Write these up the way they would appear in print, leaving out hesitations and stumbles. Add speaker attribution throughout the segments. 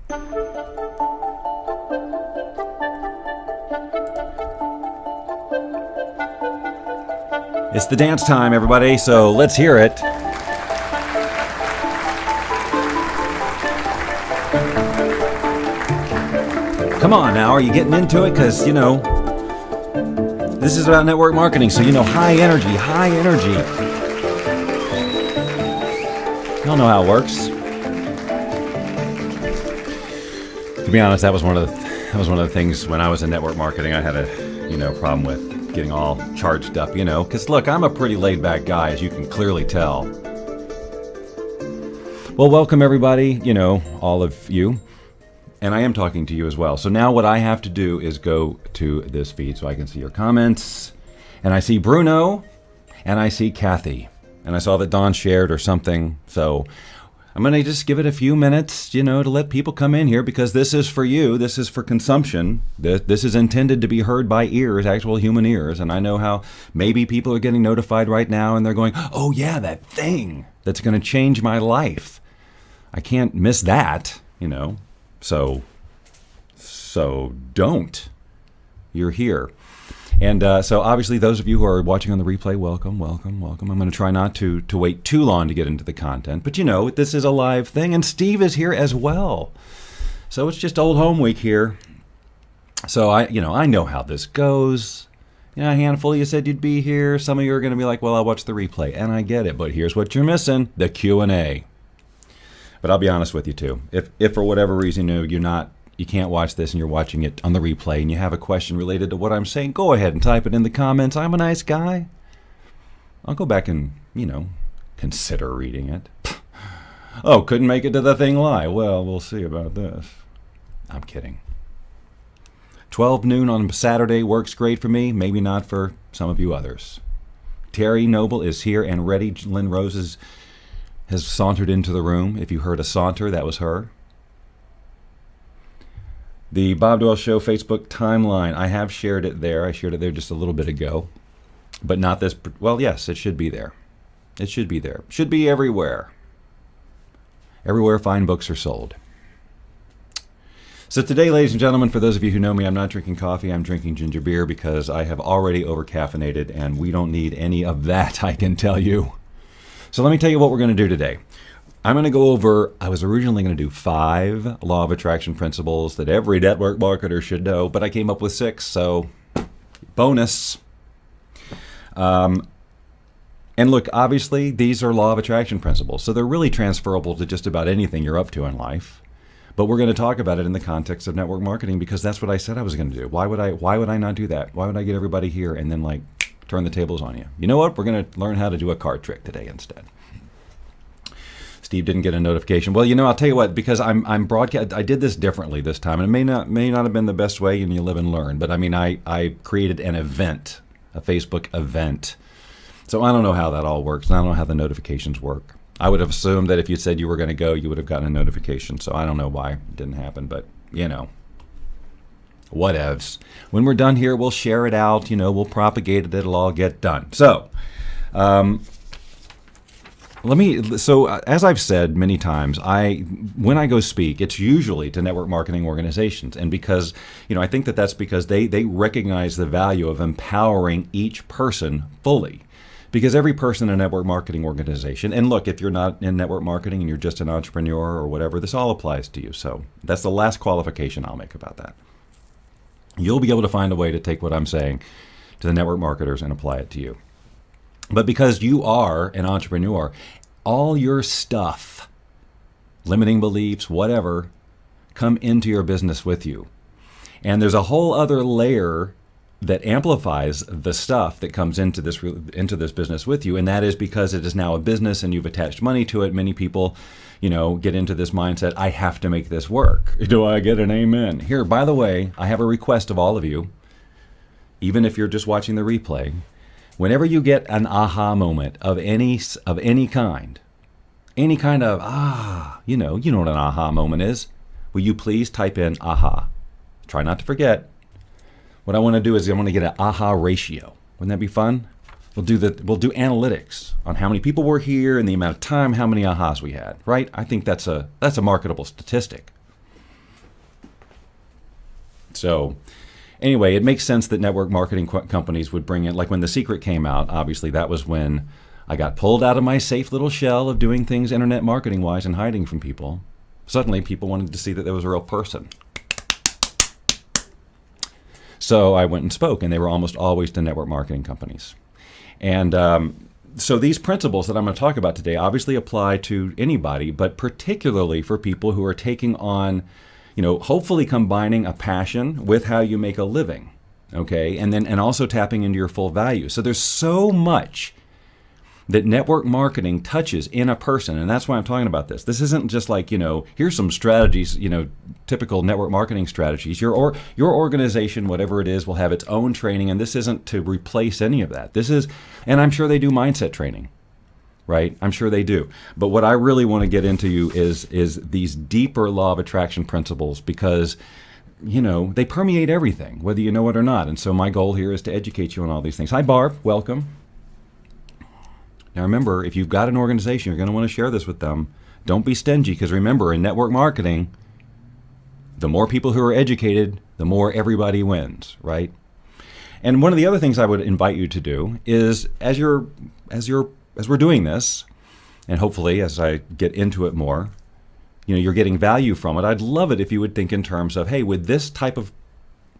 Speaker 1: It's the dance time, everybody, so let's hear it. Come on now, are you getting into it? Because, this is about network marketing, so high energy. Y'all know how it works. To be honest, that was one of the things when I was in network marketing I had a problem with getting all charged up, because look, I'm a pretty laid back guy, as you can clearly tell. Well, welcome everybody, all of you. And I am talking to you as well. So now what I have to do is go to this feed so I can see your comments. And I see Bruno and I see Kathy. And I saw that Dawn shared or something. So I'm going to just give it a few minutes, to let people come in here, because this is for you. This is for consumption. This is intended to be heard by ears, actual human ears. And I know how maybe people are getting notified right now and they're going, oh yeah, that thing that's going to change my life. I can't miss that, So don't. You're here. And so obviously those of you who are watching on the replay, welcome. I'm going to try not to wait too long to get into the content. But this is a live thing, and Steve is here as well. So it's just old home week here. So I know how this goes. A handful of you said you'd be here. Some of you are going to be like, well, I'll watch the replay. And I get it, but here's what you're missing, the Q&A. But I'll be honest with you too. If for whatever reason you can't watch this and you're watching it on the replay and you have a question related to what I'm saying, go ahead and type it in the comments. I'm a nice guy. I'll go back and, consider reading it. Oh, couldn't make it to the thing live. Well, we'll see about this. I'm kidding. 12 noon on Saturday works great for me. Maybe not for some of you others. Terry Noble is here and ready. Lynn Rose has sauntered into the room. If you heard a saunter, that was her. The Bob Doyle Show Facebook timeline, I have shared it there. I shared it there just a little bit ago. But not this. Well, yes, it should be there. It should be there. Should be everywhere. Everywhere fine books are sold. So today, ladies and gentlemen, for those of you who know me, I'm not drinking coffee. I'm drinking ginger beer because I have already over-caffeinated, and we don't need any of that, I can tell you. So let me tell you what we're going to do today. I'm going to go over, I was originally going to do 5 law of attraction principles that every network marketer should know, but I came up with 6, so bonus. And look, obviously, these are law of attraction principles, so they're really transferable to just about anything you're up to in life. But we're going to talk about it in the context of network marketing because that's what I said I was going to do. Why would I not do that? Why would I get everybody here and then turn the tables on you? You know what? We're going to learn how to do a card trick today instead. Steve didn't get a notification. Well, I'll tell you what, because I'm broadcast. I did this differently this time, and it may not have been the best way, and you live and learn. But I created an event, a Facebook event. So I don't know how that all works, and I don't know how the notifications work. I would have assumed that if you said you were going to go, you would have gotten a notification. So I don't know why it didn't happen, but whatevs. When we're done here, we'll share it out. We'll propagate it. It'll all get done. So. So as I've said many times, when I go speak, it's usually to network marketing organizations. And because, I think that's because they recognize the value of empowering each person fully. Because every person in a network marketing organization, and look, if you're not in network marketing and you're just an entrepreneur or whatever, this all applies to you. So that's the last qualification I'll make about that. You'll be able to find a way to take what I'm saying to the network marketers and apply it to you. But because you are an entrepreneur, all your stuff, limiting beliefs, whatever, come into your business with you. And there's a whole other layer that amplifies the stuff that comes into this business with you. And that is because it is now a business and you've attached money to it. Many people, get into this mindset, I have to make this work. Do I get an amen? Here, by the way, I have a request of all of you, even if you're just watching the replay. Whenever you get an aha moment of any kind of you know what an aha moment is. Will you please type in aha? Try not to forget. What I want to do is I want to get an aha ratio. Wouldn't that be fun? We'll do analytics on how many people were here and the amount of time, how many ahas we had. Right? I think that's a marketable statistic. So anyway, it makes sense that network marketing companies would bring in, like when The Secret came out, obviously that was when I got pulled out of my safe little shell of doing things internet marketing wise and hiding from people. Suddenly people wanted to see that there was a real person. So I went and spoke, and they were almost always to network marketing companies. And so these principles that I'm going to talk about today obviously apply to anybody, but particularly for people who are taking on, hopefully combining a passion with how you make a living, okay? And also tapping into your full value. So there's so much that network marketing touches in a person, and that's why I'm talking about this. This isn't just like, here's some strategies, typical network marketing strategies. Your organization, whatever it is, will have its own training, and this isn't to replace any of that. This is, and I'm sure they do mindset training, right? I'm sure they do. But what I really want to get into is these deeper law of attraction principles, because they permeate everything, whether you know it or not. And so my goal here is to educate you on all these things. Hi, Barb. Welcome. Now remember, if you've got an organization, you're going to want to share this with them. Don't be stingy, because remember, in network marketing, the more people who are educated, the more everybody wins, right? And one of the other things I would invite you to do is, as we're doing this, and hopefully as I get into it more, you're getting value from it. I'd love it if you would think in terms of, hey, with this type of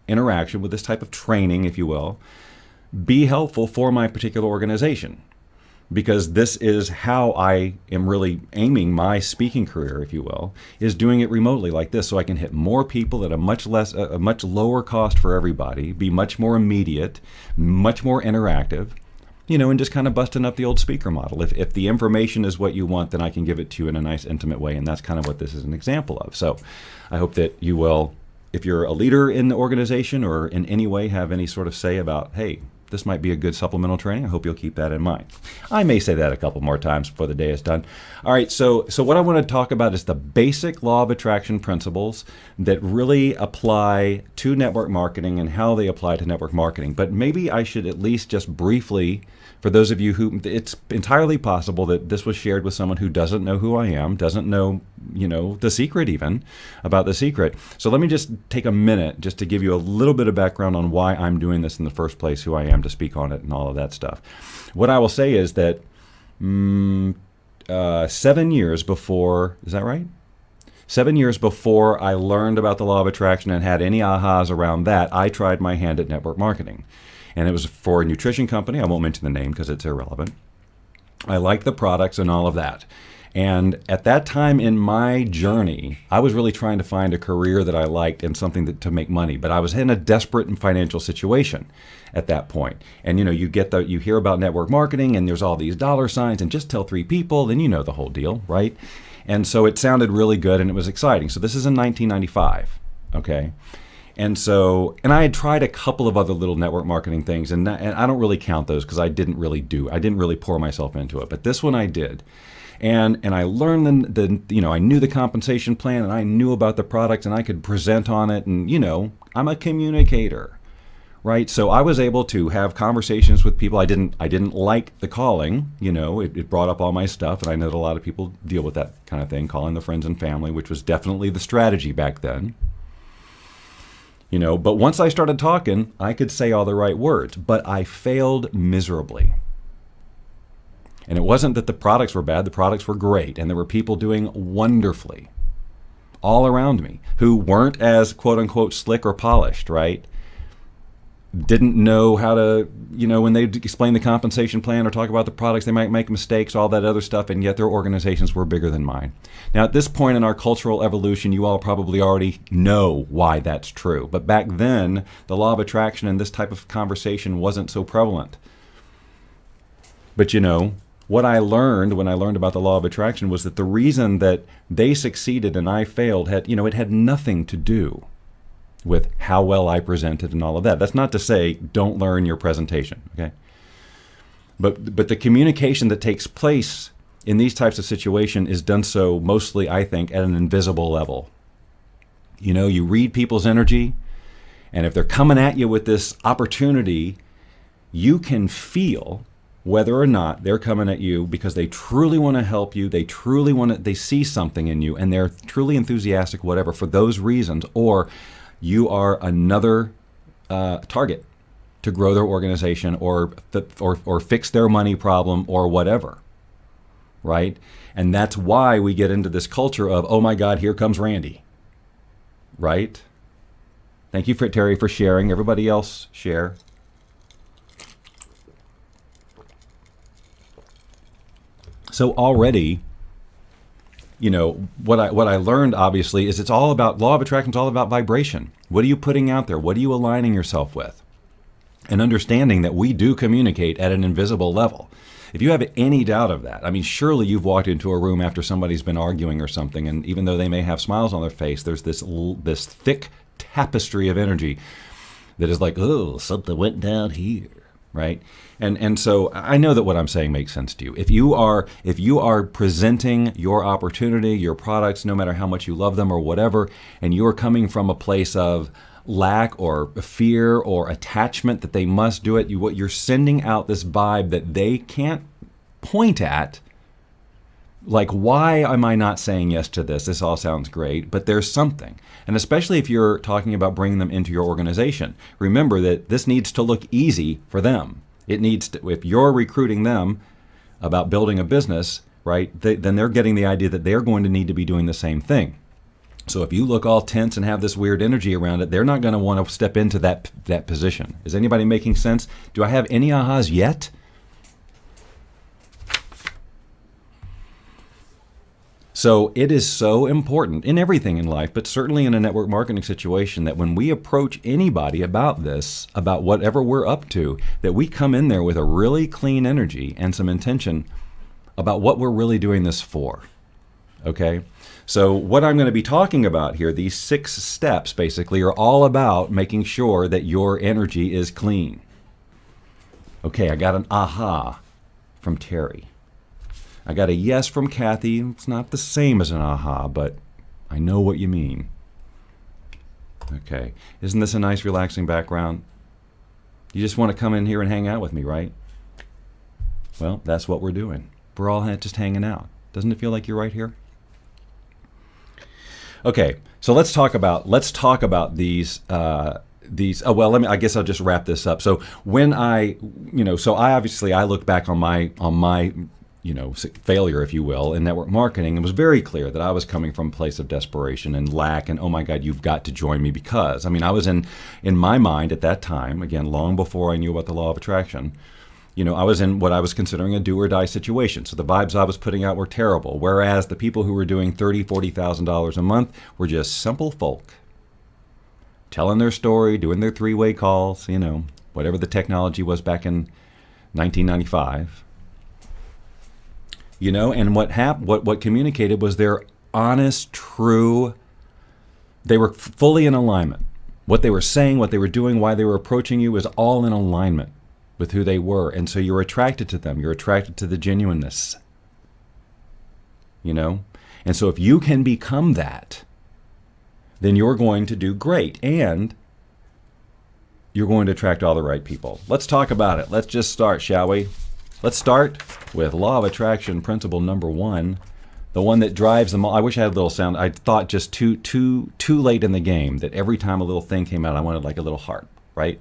Speaker 1: interaction, with this type of training, if you will, be helpful for my particular organization. Because this is how I am really aiming my speaking career, if you will, is doing it remotely like this, so I can hit more people at a much lower cost for everybody, be much more immediate, much more interactive, and just kind of busting up the old speaker model. If the information is what you want, then I can give it to you in a nice, intimate way, and that's kind of what this is an example of. So I hope that you will, if you're a leader in the organization or in any way have any sort of say about, hey, this might be a good supplemental training, I hope you'll keep that in mind. I may say that a couple more times before the day is done. All right, so what I want to talk about is the basic law of attraction principles that really apply to network marketing and how they apply to network marketing. But maybe I should at least just briefly, for those of you who, it's entirely possible that this was shared with someone who doesn't know who I am, doesn't know, The Secret even, about The Secret. So let me just take a minute just to give you a little bit of background on why I'm doing this in the first place, who I am to speak on it and all of that stuff. What I will say is that 7 years before, is that right? 7 years before I learned about the law of attraction and had any ahas around that, I tried my hand at network marketing. And it was for a nutrition company. I won't mention the name because it's irrelevant. I liked the products and all of that. And at that time in my journey, I was really trying to find a career that I liked and something to make money. But I was in a desperate financial situation at that point. And you hear about network marketing and there's all these dollar signs and just tell 3 people and the whole deal, right? And so it sounded really good and it was exciting. So this is in 1995, okay? And I had tried a couple of other little network marketing things, and I don't really count those because I didn't really pour myself into it. But this one I did. And I learned I knew the compensation plan, and I knew about the products, and I could present on it, and I'm a communicator, right? So I was able to have conversations with people. I didn't like the calling, it brought up all my stuff, and I know that a lot of people deal with that kind of thing, calling the friends and family, which was definitely the strategy back then. But once I started talking, I could say all the right words, but I failed miserably. And it wasn't that the products were bad, the products were great, and there were people doing wonderfully all around me who weren't as quote unquote slick or polished, right? Didn't know how to, when they explain the compensation plan or talk about the products, they might make mistakes, all that other stuff, and yet their organizations were bigger than mine. Now, at this point in our cultural evolution, you all probably already know why that's true. But back then, the law of attraction and this type of conversation wasn't so prevalent. But what I learned when I learned about the law of attraction was that the reason that they succeeded and I failed it had nothing to do with how well I presented and all of that. That's not to say don't learn your presentation, okay? But the communication that takes place in these types of situations is done so mostly, I think, at an invisible level. You read people's energy, and if they're coming at you with this opportunity, you can feel whether or not they're coming at you because they truly want to help you, they see something in you, and they're truly enthusiastic, whatever, for those reasons, or you are another target to grow their organization or fix their money problem or whatever, right? And that's why we get into this culture of, oh my God, here comes Randy, right? Thank you, Terry, for sharing. Everybody else share. So already, you know, what I learned obviously is it's all about, law of attraction is all about vibration. What are you putting out there? What are you aligning yourself with? And understanding that we do communicate at an invisible level. If you have any doubt of that, I mean, surely you've walked into a room after somebody's been arguing or something, and even though they may have smiles on their face, there's this thick tapestry of energy that is like, oh, something went down here, right? And so I know that what I'm saying makes sense to you. If you are presenting your opportunity, your products, no matter how much you love them or whatever, and you are coming from a place of lack or fear or attachment that they must do it, you're sending out this vibe that they can't point at. Like, why am I not saying yes to this? This all sounds great, but there's something. And especially if you're talking about bringing them into your organization, remember that this needs to look easy for them. It needs to, if you're recruiting them about building a business, right, then they're getting the idea that they're going to need to be doing the same thing. So if you look all tense and have this weird energy around it, they're not going to want to step into that position. Is anybody making sense? Do I have any ahas yet? So it is so important in everything in life, but certainly in a network marketing situation, that when we approach anybody about this, about whatever we're up to, that we come in there with a really clean energy and some intention about what we're really doing this for. Okay? So what I'm going to be talking about here, these 6 steps basically, are all about making sure that your energy is clean. Okay, I got an aha from Terry. I got a yes from Kathy. It's not the same as an aha, but I know what you mean. Okay, isn't this a nice relaxing background? You just want to come in here and hang out with me, right? Well, that's what we're doing. We're all just hanging out. Doesn't it feel like you're right here? Okay, so let's talk about these. Oh well, I guess I'll just wrap this up. So when I look back on my failure, if you will, in network marketing, it was very clear that I was coming from a place of desperation and lack, and oh my God, you've got to join me, because I mean, I was in my mind at that time, again, long before I knew about the law of attraction. I was in what I was considering a do or die situation. So the vibes I was putting out were terrible. Whereas the people who were doing $30,000, $40,000 a month were just simple folk, telling their story, doing their 3-way calls, whatever the technology was back in 1995. And what communicated was their honest, true, they were fully in alignment. What they were saying, what they were doing, why they were approaching you was all in alignment with who they were. And so you're attracted to them. You're attracted to the genuineness. And so if you can become that, then you're going to do great. And you're going to attract all the right people. Let's talk about it. Let's just start, shall we? Let's start with law of attraction principle number 1, the one that drives them all. I wish I had a little sound. I thought just too late in the game that every time a little thing came out, I wanted like a little heart, right?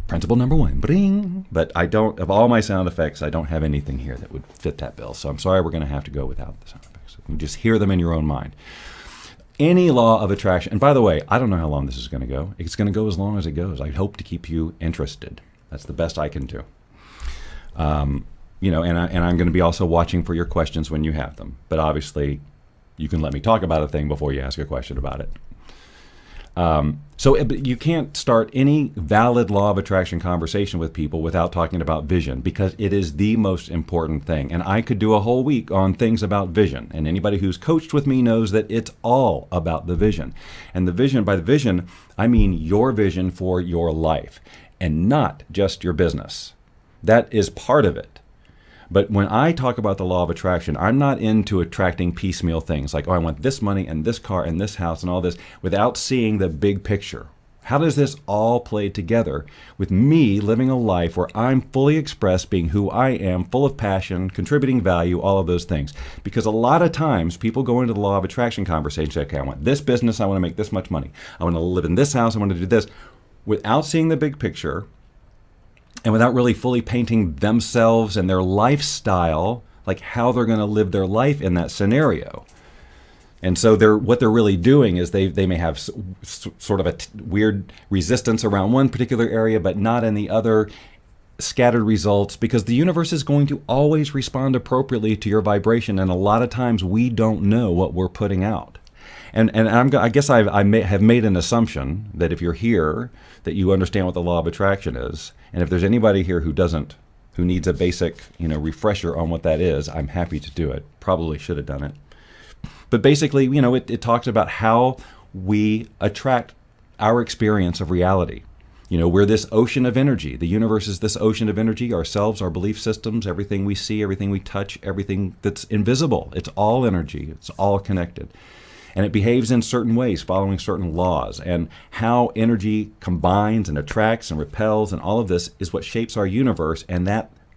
Speaker 1: Principle number 1, bring. But I don't, of all my sound effects, I don't have anything here that would fit that bill. So I'm sorry, we're going to have to go without the sound effects. You just hear them in your own mind. Any law of attraction, and by the way, I don't know how long this is going to go. It's going to go as long as it goes. I hope to keep you interested. That's the best I can do. And I'm going to be also watching for your questions when you have them. But obviously, you can let me talk about a thing before you ask a question about it. So you can't start any valid law of attraction conversation with people without talking about vision, because it is the most important thing. And I could do a whole week on things about vision. And anybody who's coached with me knows that it's all about the vision. And the vision, by the vision, I mean your vision for your life, and not just your business. That is part of it. But when I talk about the law of attraction, I'm not into attracting piecemeal things like, oh, I want this money and this car and this house and all this, without seeing the big picture. How does this all play together with me living a life where I'm fully expressed, being who I am, full of passion, contributing value, all of those things? Because a lot of times people go into the law of attraction conversation, say, okay, I want this business, I want to make this much money, I want to live in this house, I want to do this, without seeing the big picture and without really fully painting themselves and their lifestyle, like how they're going to live their life in that scenario. And so what they're really doing is they may have sort of a weird resistance around one particular area, but not in the other, scattered results, because the universe is going to always respond appropriately to your vibration. And a lot of times we don't know what we're putting out. And I guess I may have made an assumption that if you're here, that you understand what the law of attraction is. And if there's anybody here who doesn't, who needs a basic, refresher on what that is, I'm happy to do it. Probably should have done it. But basically, it talks about how we attract our experience of reality. We're this ocean of energy. The universe is this ocean of energy, ourselves, our belief systems, everything we see, everything we touch, everything that's invisible. It's all energy. It's all connected. And it behaves in certain ways, following certain laws. And how energy combines and attracts and repels and all of this is what shapes our universe. And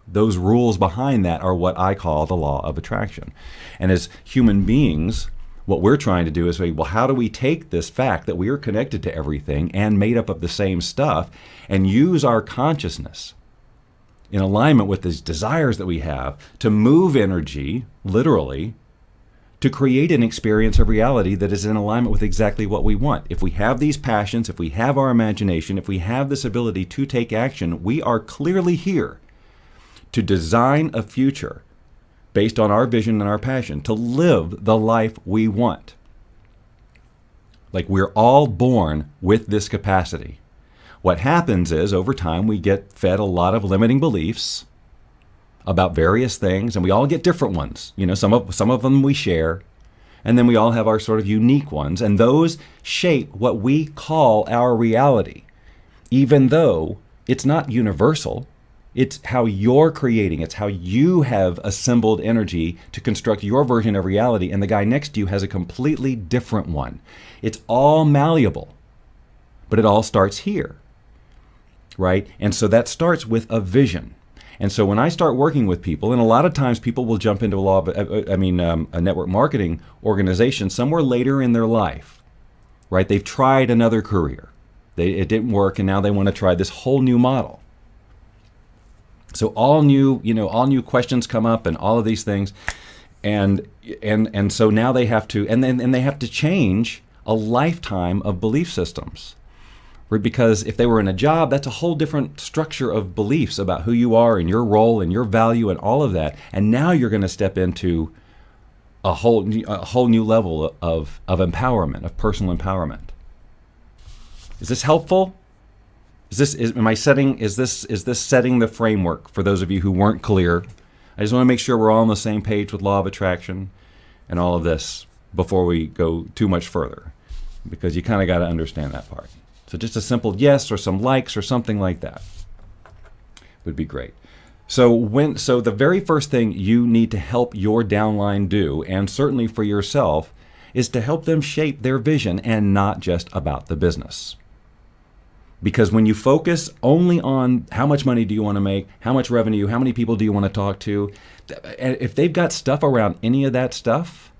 Speaker 1: those rules behind that are what I call the law of attraction. And as human beings, what we're trying to do is say, well, how do we take this fact that we are connected to everything and made up of the same stuff and use our consciousness in alignment with these desires that we have to move energy, literally, to create an experience of reality that is in alignment with exactly what we want. If we have these passions, if we have our imagination, if we have this ability to take action, we are clearly here to design a future based on our vision and our passion, to live the life we want. Like, we're all born with this capacity. What happens is, over time, we get fed a lot of limiting beliefs about various things, and we all get different ones. Some of them we share, and then we all have our sort of unique ones, and those shape what we call our reality, even though it's not universal. It's how you're creating. It's how you have assembled energy to construct your version of reality, and the guy next to you has a completely different one. It's all malleable, but it all starts here, right? And so that starts with a vision. And so when I start working with people, and a lot of times people will jump into a network marketing organization somewhere later in their life, right? They've tried another career. It didn't work, and now they want to try this whole new model. So all new questions come up and all of these things, and so now they have to, and they have to change a lifetime of belief systems, because if they were in a job, that's a whole different structure of beliefs about who you are and your role and your value and all of that, and now you're going to step into a whole new level of empowerment, of personal empowerment. Is this helpful? Is this setting the framework for those of you who weren't clear? I just want to make sure we're all on the same page with law of attraction and all of this before we go too much further, because you kind of got to understand that part. So just a simple yes or some likes or something like that would be great. So the very first thing you need to help your downline do, and certainly for yourself, is to help them shape their vision and not just about the business. Because when you focus only on how much money do you want to make, how much revenue, how many people do you want to talk to, if they've got stuff around any of that stuff,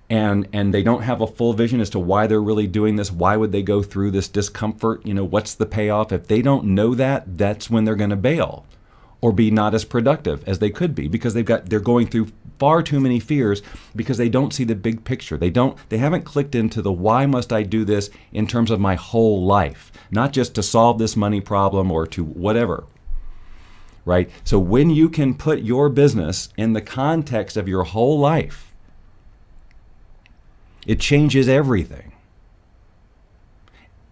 Speaker 1: and they don't have a full vision as to why they're really doing this, why would they go through this discomfort, what's the payoff? If they don't know that, that's when they're going to bail or be not as productive as they could be, because they're going through far too many fears because they don't see the big picture. They haven't clicked into the why must I do this in terms of my whole life, not just to solve this money problem or to whatever, right? So when you can put your business in the context of your whole life, it changes everything.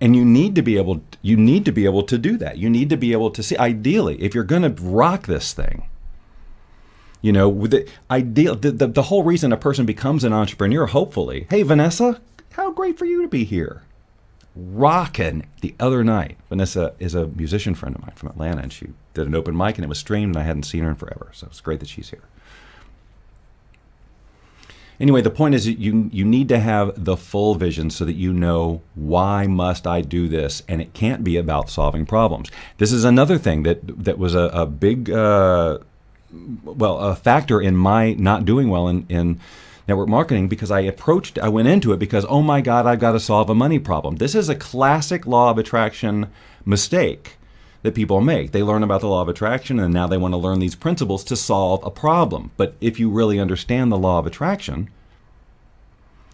Speaker 1: And you need to be able to do that. You need to be able to see, ideally, if you're going to rock this thing, with the whole reason a person becomes an entrepreneur, hopefully, hey, Vanessa, how great for you to be here. Rocking the other night. Vanessa is a musician friend of mine from Atlanta, and she did an open mic, and it was streamed, and I hadn't seen her in forever. So it's great that she's here. Anyway, the point is that you need to have the full vision so that you know, why must I do this? And it can't be about solving problems. This is another thing that was a big a factor in my not doing well in network marketing, because I went into it because, oh my God, I've got to solve a money problem. This is a classic law of attraction mistake that people make. They learn about the law of attraction and now they want to learn these principles to solve a problem. But if you really understand the law of attraction,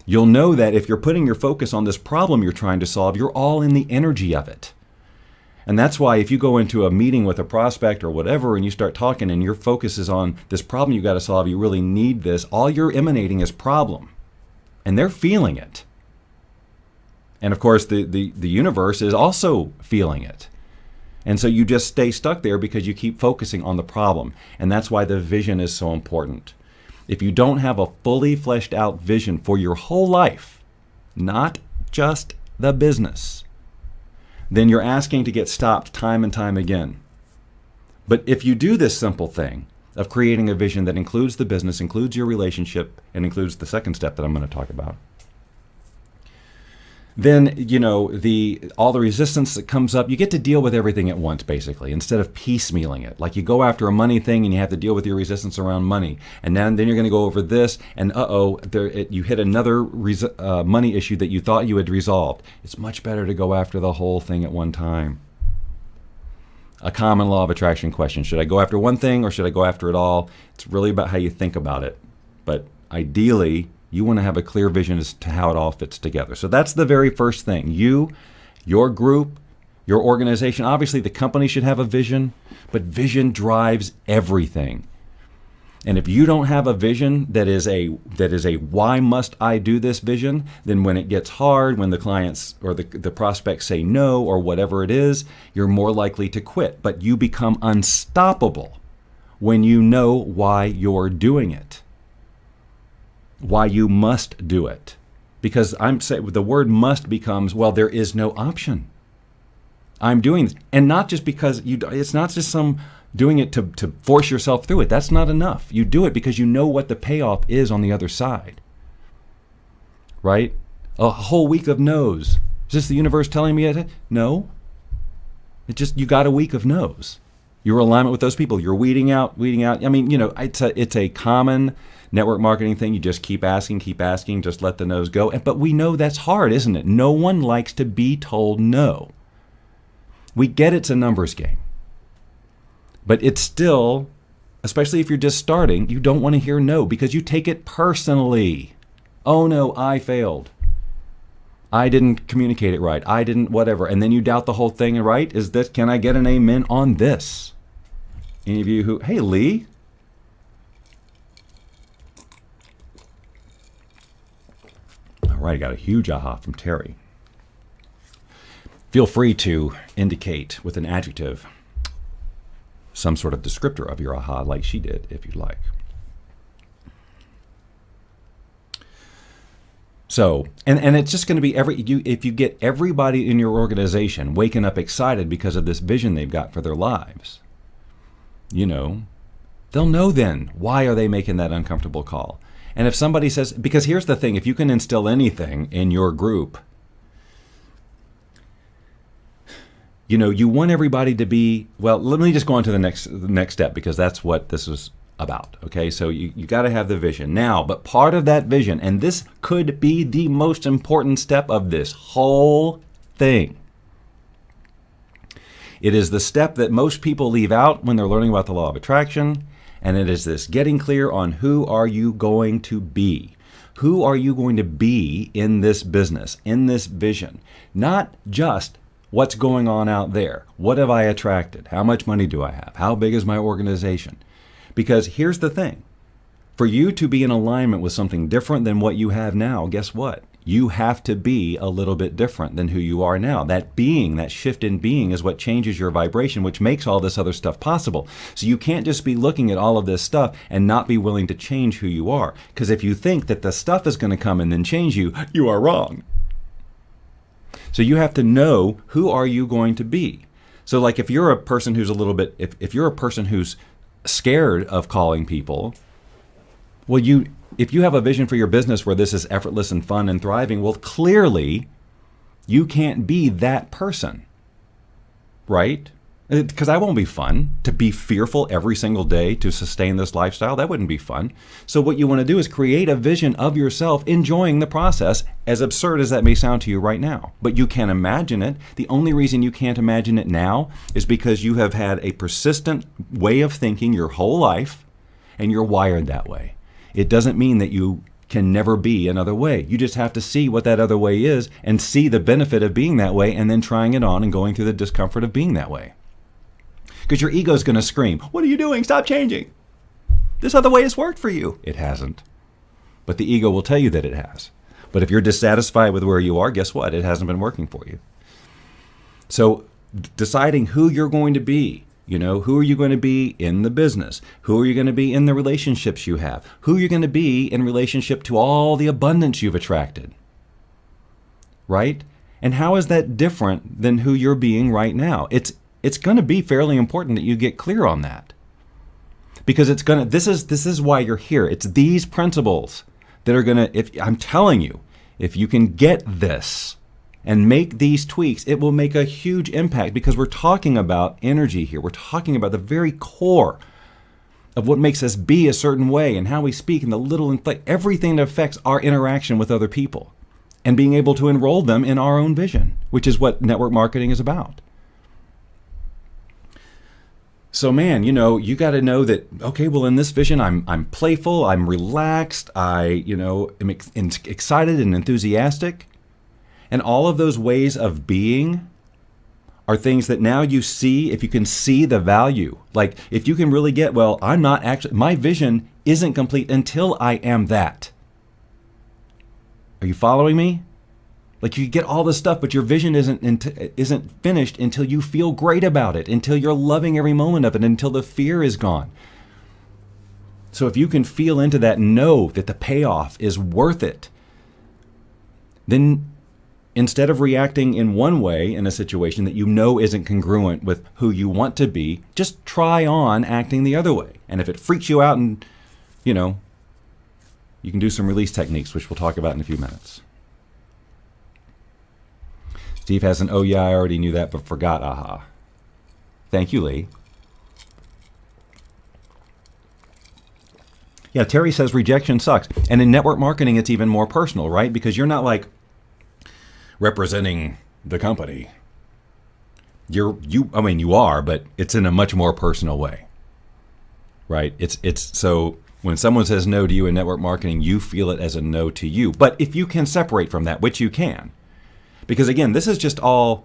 Speaker 1: you'll know that if you're putting your focus on this problem you're trying to solve, you're all in the energy of it. And that's why if you go into a meeting with a prospect or whatever and you start talking and your focus is on this problem you got to solve, you really need this, all you're emanating is problem. And they're feeling it. And of course the universe is also feeling it. And so you just stay stuck there because you keep focusing on the problem. And that's why the vision is so important. If you don't have a fully fleshed out vision for your whole life, not just the business, then you're asking to get stopped time and time again. But if you do this simple thing of creating a vision that includes the business, includes your relationship, and includes the second step that I'm going to talk about, then, all the resistance that comes up, you get to deal with everything at once, basically, instead of piecemealing it. Like you go after a money thing and you have to deal with your resistance around money. And then you're going to go over this and you hit another money issue that you thought you had resolved. It's much better to go after the whole thing at one time. A common law of attraction question: should I go after one thing or should I go after it all? It's really about how you think about it. But ideally, you want to have a clear vision as to how it all fits together. So that's the very first thing. You, your group, your organization, obviously the company should have a vision, but vision drives everything. And if you don't have a vision that is a why must I do this vision, then when it gets hard, when the clients or the prospects say no or whatever it is, you're more likely to quit. But you become unstoppable when you know why you're doing it. Why you must do it. Because I'm saying the word must becomes, well, there is no option. I'm doing this. And not just because it's not just some doing it to force yourself through it. That's not enough. You do it because you know what the payoff is on the other side. Right? A whole week of no's. Is this the universe telling me it? No. You got a week of no's. Your alignment with those people, you're weeding out. I mean, it's a common network marketing thing. You just keep asking, just let the no's go. But we know that's hard, isn't it? No one likes to be told no. We get it's a numbers game. But it's still, especially if you're just starting, you don't want to hear no because you take it personally. Oh no, I failed. I didn't communicate it right. I didn't whatever. And then you doubt the whole thing, right? Can I get an amen on this? Any of you hey Lee. All right, I got a huge aha from Terry. Feel free to indicate with an adjective some sort of descriptor of your aha like she did, if you'd like. So, and it's just going to be if you get everybody in your organization waking up excited because of this vision they've got for their lives, they'll know then why are they making that uncomfortable call. And if somebody says, because here's the thing, if you can instill anything in your group, you want everybody to be, well, let me just go on to the next step because that's what this is about. Okay, so you got to have the vision now, but part of that vision, and this could be the most important step of this whole thing. It is the step that most people leave out when they're learning about the law of attraction, and it is this getting clear on who are you going to be. Who are you going to be in this business, in this vision? Not just what's going on out there. What have I attracted? How much money do I have? How big is my organization? Because here's the thing. For you to be in alignment with something different than what you have now, guess what? You have to be a little bit different than who you are now. That being, that shift in being is what changes your vibration, which makes all this other stuff possible. So you can't just be looking at all of this stuff and not be willing to change who you are. Because if you think that the stuff is going to come and then change you, you are wrong. So you have to know, who are you going to be? So like if you're a person who's if you're a person who's scared of calling people, Well, if you have a vision for your business where this is effortless and fun and thriving, well, clearly you can't be that person, right? Because that won't be fun to be fearful every single day to sustain this lifestyle. That wouldn't be fun. So what you want to do is create a vision of yourself enjoying the process, as absurd as that may sound to you right now. But you can imagine it. The only reason you can't imagine it now is because you have had a persistent way of thinking your whole life, and you're wired that way. It doesn't mean that you can never be another way. You just have to see what that other way is and see the benefit of being that way and then trying it on and going through the discomfort of being that way. Because your ego's going to scream, "What are you doing? Stop changing. This other way has worked for you." It hasn't. But the ego will tell you that it has. But if you're dissatisfied with where you are, guess what? It hasn't been working for you. So deciding who you're going to be, who are you going to be in the business? Who are you going to be in the relationships you have? Who are you going to be in relationship to all the abundance you've attracted? Right? And how is that different than who you're being right now? It's going to be fairly important that you get clear on that. Because this is why you're here. It's these principles that are going to, I'm telling you, if you can get this and make these tweaks, it will make a huge impact, because we're talking about energy here. We're talking about the very core of what makes us be a certain way and how we speak and the little everything that affects our interaction with other people and being able to enroll them in our own vision, which is what network marketing is about. So man, you got to know that, okay, well, in this vision, I'm playful, I'm relaxed, I, am excited and enthusiastic. And all of those ways of being are things that now you see, if you can see the value. Like if you can really get, well, my vision isn't complete until I am that. Are you following me? Like you get all this stuff, but your vision isn't finished until you feel great about it, until you're loving every moment of it, until the fear is gone. So if you can feel into that, know that the payoff is worth it, then instead of reacting in one way in a situation that isn't congruent with who you want to be, just try on acting the other way. And if it freaks you out, and you can do some release techniques, which we'll talk about in a few minutes. Steve has an, "Oh yeah, I already knew that, but forgot, aha." Thank you, Lee. Yeah, Terry says rejection sucks. And in network marketing, it's even more personal, right? Because you're not like representing the company. You are, but it's in a much more personal way, right? It's so when someone says no to you in network marketing, you feel it as a no to you. But if you can separate from that, which you can, because again, this is just all,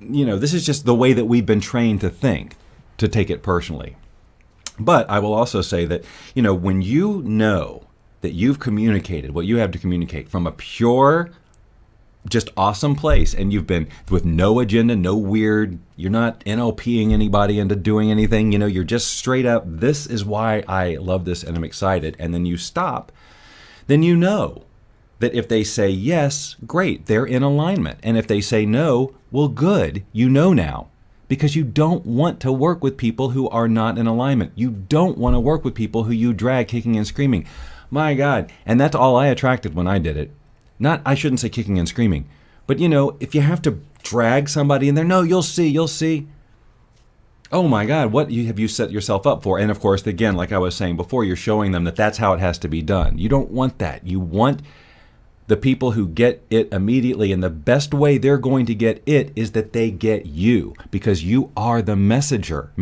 Speaker 1: this is just the way that we've been trained to think, to take it personally. But I will also say that, when you know that you've communicated what you have to communicate from a pure, just awesome place, and you've been with no agenda, no weird, you're not NLPing anybody into doing anything, you're just straight up, this is why I love this and I'm excited, and then you stop, then you know that if they say yes, great, they're in alignment. And if they say no, well, good, now. Because you don't want to work with people who are not in alignment. You don't want to work with people who you drag kicking and screaming. My God. And that's all I attracted when I did it. I shouldn't say kicking and screaming, but if you have to drag somebody in there, no, you'll see. Oh my God, what have you set yourself up for? And of course, again, like I was saying before, you're showing them that that's how it has to be done. You don't want that. You want the people who get it immediately, and the best way they're going to get it is that they get you, because you are the messenger.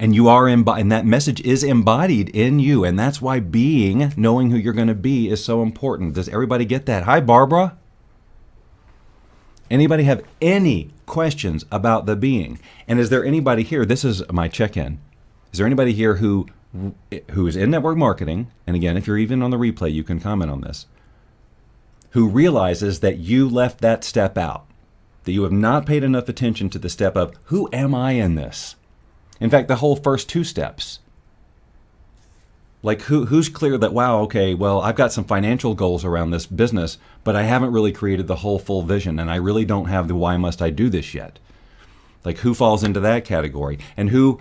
Speaker 1: And you are and that message is embodied in you, and that's why knowing who you're going to be is so important. Does everybody get that? Hi, Barbara. Anybody have any questions about the being? And is there anybody here? This is my check-in. Is there anybody here who is in network marketing, and again, if you're even on the replay, you can comment on this, who realizes that you left that step out, that you have not paid enough attention to the step of, who am I in this? In fact, the whole first two steps. Like who's clear that, wow, okay, well, I've got some financial goals around this business, but I haven't really created the whole full vision, and I really don't have the why must I do this yet. Like who falls into that category? And who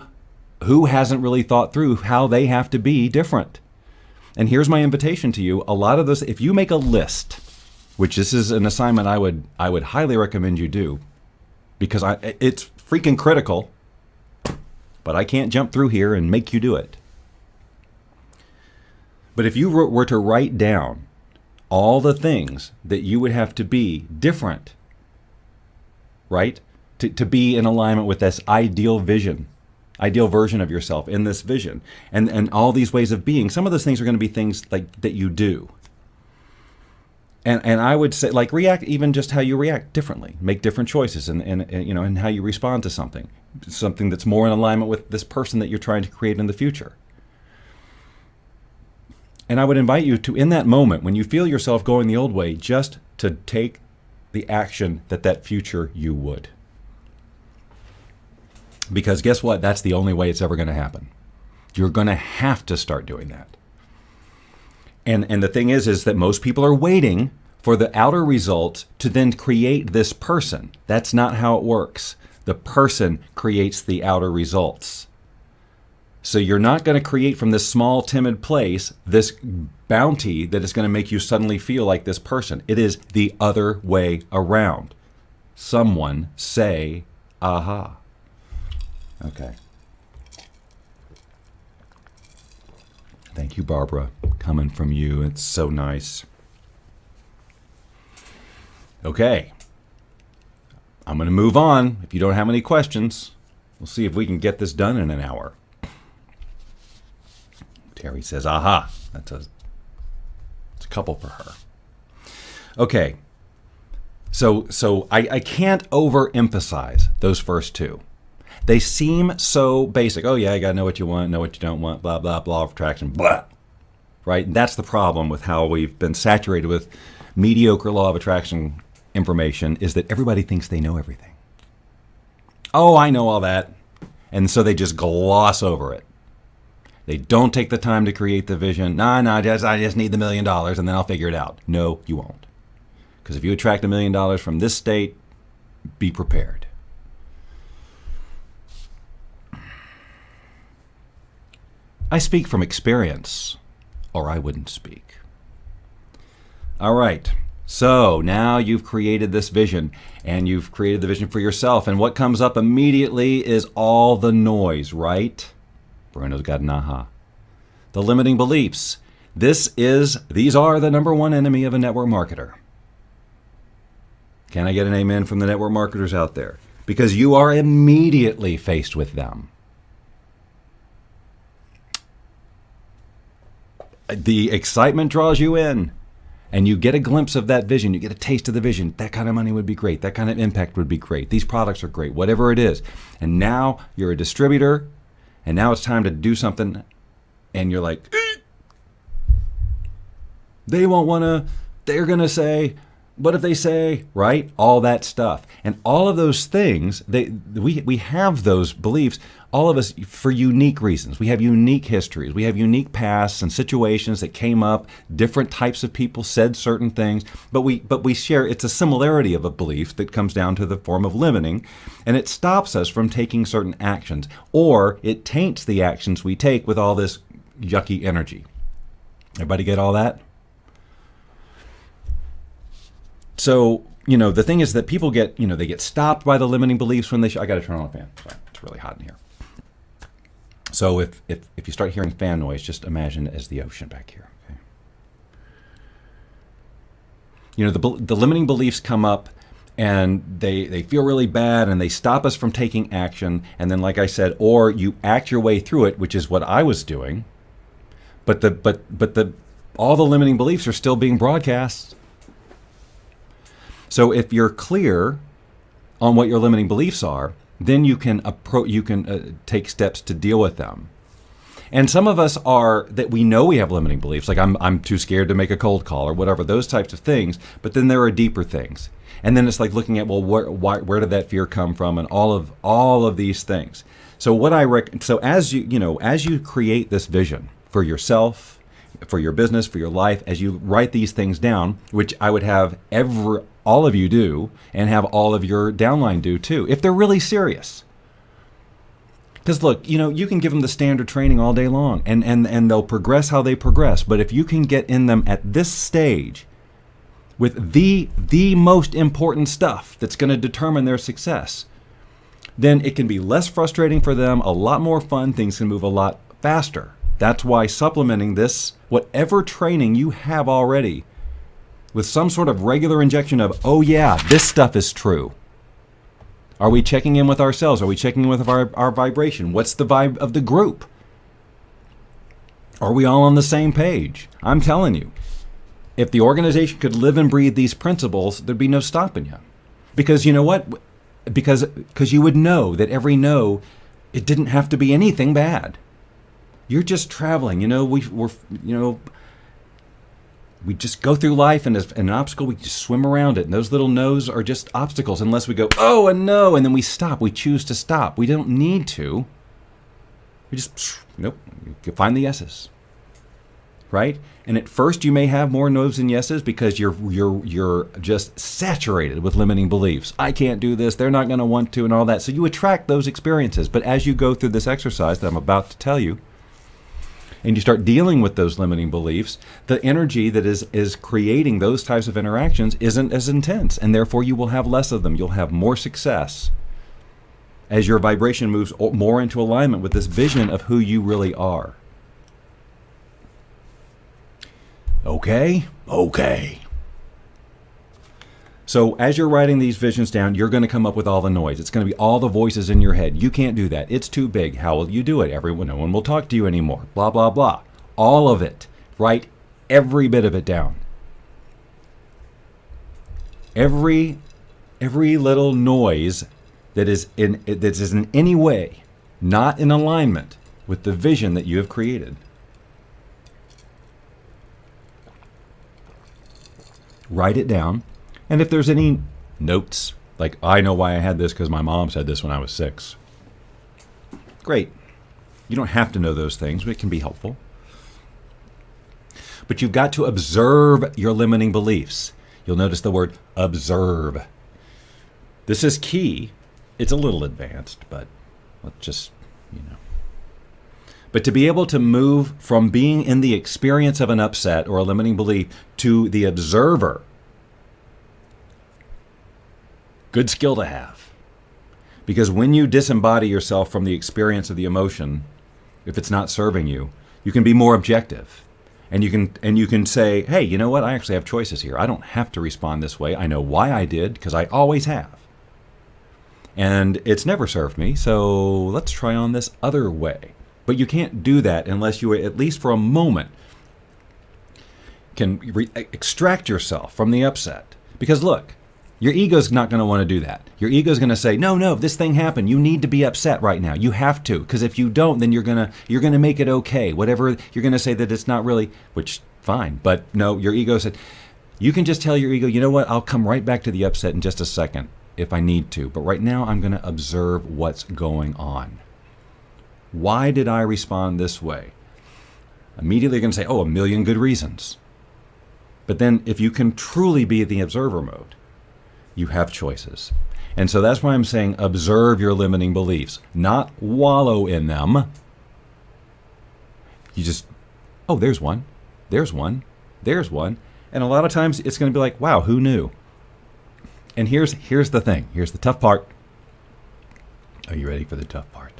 Speaker 1: who hasn't really thought through how they have to be different? And here's my invitation to you. A lot of those, if you make a list, which this is an assignment I would highly recommend you do, because it's freaking critical, but I can't jump through here and make you do it. But if you were to write down all the things that you would have to be different, right? To be in alignment with this ideal vision, ideal version of yourself in this vision, and all these ways of being, some of those things are going to be things like that you do. And I would say, like, react, even just how you react differently, make different choices, and how you respond to something that's more in alignment with this person that you're trying to create in the future. And I would invite you to, in that moment, when you feel yourself going the old way, just to take the action that future you would. Because guess what? That's the only way it's ever going to happen. You're going to have to start doing that. And the thing is that most people are waiting for the outer result to then create this person. That's not how it works. The person creates the outer results. So you're not going to create from this small, timid place this bounty that is going to make you suddenly feel like this person. It is the other way around. Someone say, aha. Okay. Thank you, Barbara. Coming from you. It's so nice. Okay. I'm going to move on. If you don't have any questions, we'll see if we can get this done in an hour. Terry says, aha. It's a couple for her. Okay. So I can't overemphasize those first two. They seem so basic. Oh, yeah, you got to know what you want, know what you don't want, blah, blah, blah, of attraction, blah. Right? And that's the problem with how we've been saturated with mediocre law of attraction information, is that everybody thinks they know everything. Oh, I know all that. And so they just gloss over it. They don't take the time to create the vision. I just need the $1 million and then I'll figure it out. No, you won't. Because if you attract $1 million from this state, be prepared. I speak from experience, or I wouldn't speak. All right, so now you've created this vision, and you've created the vision for yourself, and what comes up immediately is all the noise, right? Bruno's got an aha. The limiting beliefs. These are the number one enemy of a network marketer. Can I get an amen from the network marketers out there? Because you are immediately faced with them. The excitement draws you in, and you get a glimpse of that vision. You get a taste of the vision. That kind of money would be great. That kind of impact would be great. These products are great, whatever it is. And now you're a distributor, and now it's time to do something, and you're like, they won't want to, they're going to say, what if they say, right? All that stuff. And all of those things, we have those beliefs, all of us, for unique reasons. We have unique histories. We have unique pasts and situations that came up. Different types of people said certain things, but we share, it's a similarity of a belief that comes down to the form of limiting, and it stops us from taking certain actions, or it taints the actions we take with all this yucky energy. Everybody get all that? So, the thing is that people get, they get stopped by the limiting beliefs when they I got to turn on the fan. Sorry, it's really hot in here. So if you start hearing fan noise, just imagine it as the ocean back here. Okay? The limiting beliefs come up, and they feel really bad, and they stop us from taking action. And then, like I said, or you act your way through it, which is what I was doing. But all the limiting beliefs are still being broadcast. So if you're clear on what your limiting beliefs are, then you can take steps to deal with them. And some of us are that we know we have limiting beliefs, like I'm too scared to make a cold call or whatever, those types of things. But then there are deeper things, and then it's like looking at, well, where did that fear come from, and all of these things. So as you create this vision for yourself, for your business, for your life, as you write these things down, which I would have all of you do, and have all of your downline do too, if they're really serious. Because look, you can give them the standard training all day long, and they'll progress how they progress. But if you can get in them at this stage with the most important stuff that's going to determine their success, then it can be less frustrating for them, a lot more fun, things can move a lot faster. That's why supplementing this, whatever training you have already, with some sort of regular injection of, oh yeah, this stuff is true. Are we checking in with ourselves? Are we checking in with our vibration? What's the vibe of the group? Are we all on the same page? I'm telling you, if the organization could live and breathe these principles, there'd be no stopping you. Because you know what? Because you would know that every no, it didn't have to be anything bad. You're just traveling. We just go through life, and as an obstacle, we just swim around it. And those little no's are just obstacles unless we go, oh, a no, and then we stop. We choose to stop. We don't need to. We just, nope, you find the yeses. Right? And at first you may have more no's than yeses because you're just saturated with limiting beliefs. I can't do this. They're not going to want to, and all that. So you attract those experiences. But as you go through this exercise that I'm about to tell you, and you start dealing with those limiting beliefs, the energy that is creating those types of interactions isn't as intense, and therefore you will have less of them. You'll have more success as your vibration moves more into alignment with this vision of who you really are. Okay? So as you're writing these visions down, you're going to come up with all the noise. It's going to be all the voices in your head. You can't do that. It's too big. How will you do it? No one will talk to you anymore. Blah, blah, blah. All of it. Write every bit of it down. Every little noise that is in any way not in alignment with the vision that you have created. Write it down. And if there's any notes, like, I know why I had this because my mom said this when I was 6. Great. You don't have to know those things, but it can be helpful. But you've got to observe your limiting beliefs. You'll notice the word observe. This is key. It's a little advanced, but let's just, But to be able to move from being in the experience of an upset or a limiting belief to the observer, good skill to have. Because when you disembody yourself from the experience of the emotion, if it's not serving you, you can be more objective. And you can say, hey, you know what? I actually have choices here. I don't have to respond this way. I know why I did, because I always have. And it's never served me, so let's try on this other way. But you can't do that unless you, at least for a moment, can extract yourself from the upset. Because look, your ego's not going to want to do that. Your ego's going to say, no, this thing happened. You need to be upset right now. You have to, because if you don't, then you're going to make it okay. Whatever, you're going to say that it's not really, which, fine. But no, your ego said, you can just tell your ego, you know what, I'll come right back to the upset in just a second if I need to. But right now, I'm going to observe what's going on. Why did I respond this way? Immediately you're going to say, a million good reasons. But then if you can truly be in the observer mode, you have choices. And so that's why I'm saying observe your limiting beliefs, not wallow in them. You just, there's one. And a lot of times it's going to be like, wow, who knew? And here's the thing. Here's the tough part. Are you ready for the tough part?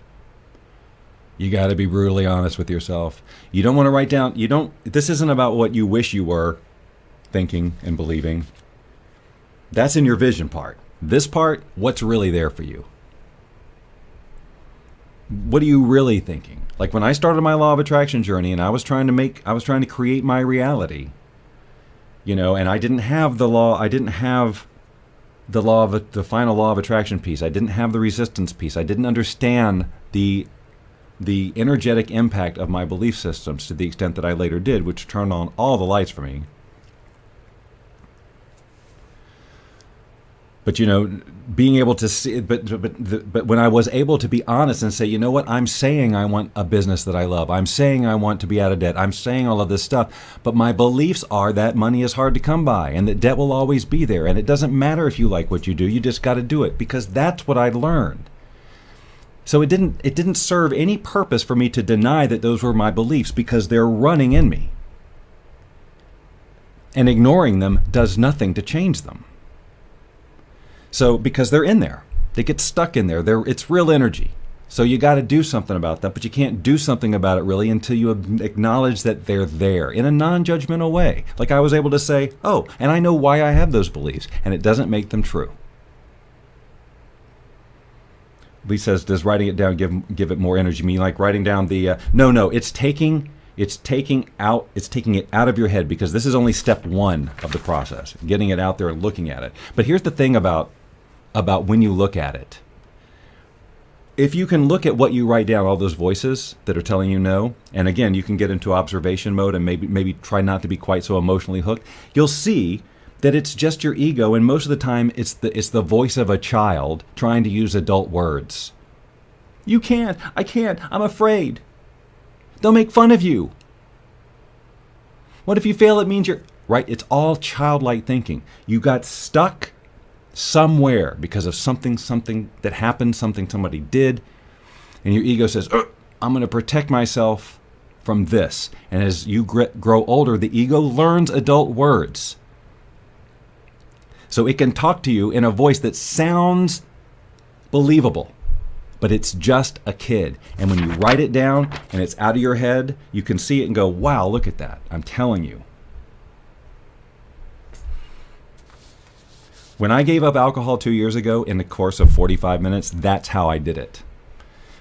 Speaker 1: You got to be brutally honest with yourself. You don't want to write down, this isn't about what you wish you were thinking and believing. That's in your vision part. This part, what's really there for you? What are you really thinking? Like when I started my law of attraction journey and I was trying to create my reality, and I didn't have the final law of attraction piece. I didn't have the resistance piece. I didn't understand the energetic impact of my belief systems to the extent that I later did, which turned on all the lights for me. But being able to see, but when I was able to be honest and say, you know what, I'm saying I want a business that I love. I'm saying I want to be out of debt. I'm saying all of this stuff. But my beliefs are that money is hard to come by and that debt will always be there. And it doesn't matter if you like what you do. You just got to do it, because that's what I learned. So it didn't serve any purpose for me to deny that those were my beliefs because they're running in me. And ignoring them does nothing to change them. So because they're in there, they get stuck in there. It's real energy. So you got to do something about that, but you can't do something about it really until you acknowledge that they're there in a non-judgmental way. Like I was able to say, oh, and I know why I have those beliefs, and it doesn't make them true. Lee says, does writing it down give it more energy? You mean like writing down the no, it's taking it out of your head, because this is only step one of the process, getting it out there and looking at it. But here's the thing about when you look at it. If you can look at what you write down, all those voices that are telling you no, and again, you can get into observation mode and maybe try not to be quite so emotionally hooked, you'll see that it's just your ego, and most of the time it's the voice of a child trying to use adult words. You can't, I can't, I'm afraid. They'll make fun of you. What if you fail? It means you're right. It's all childlike thinking. You got stuck somewhere because of something that happened, something somebody did, and your ego says, I'm going to protect myself from this. And as you grow older, the ego learns adult words. So it can talk to you in a voice that sounds believable, but it's just a kid. And when you write it down and it's out of your head, you can see it and go, wow, look at that. I'm telling you. When I gave up alcohol 2 years ago in the course of 45 minutes, that's how I did it.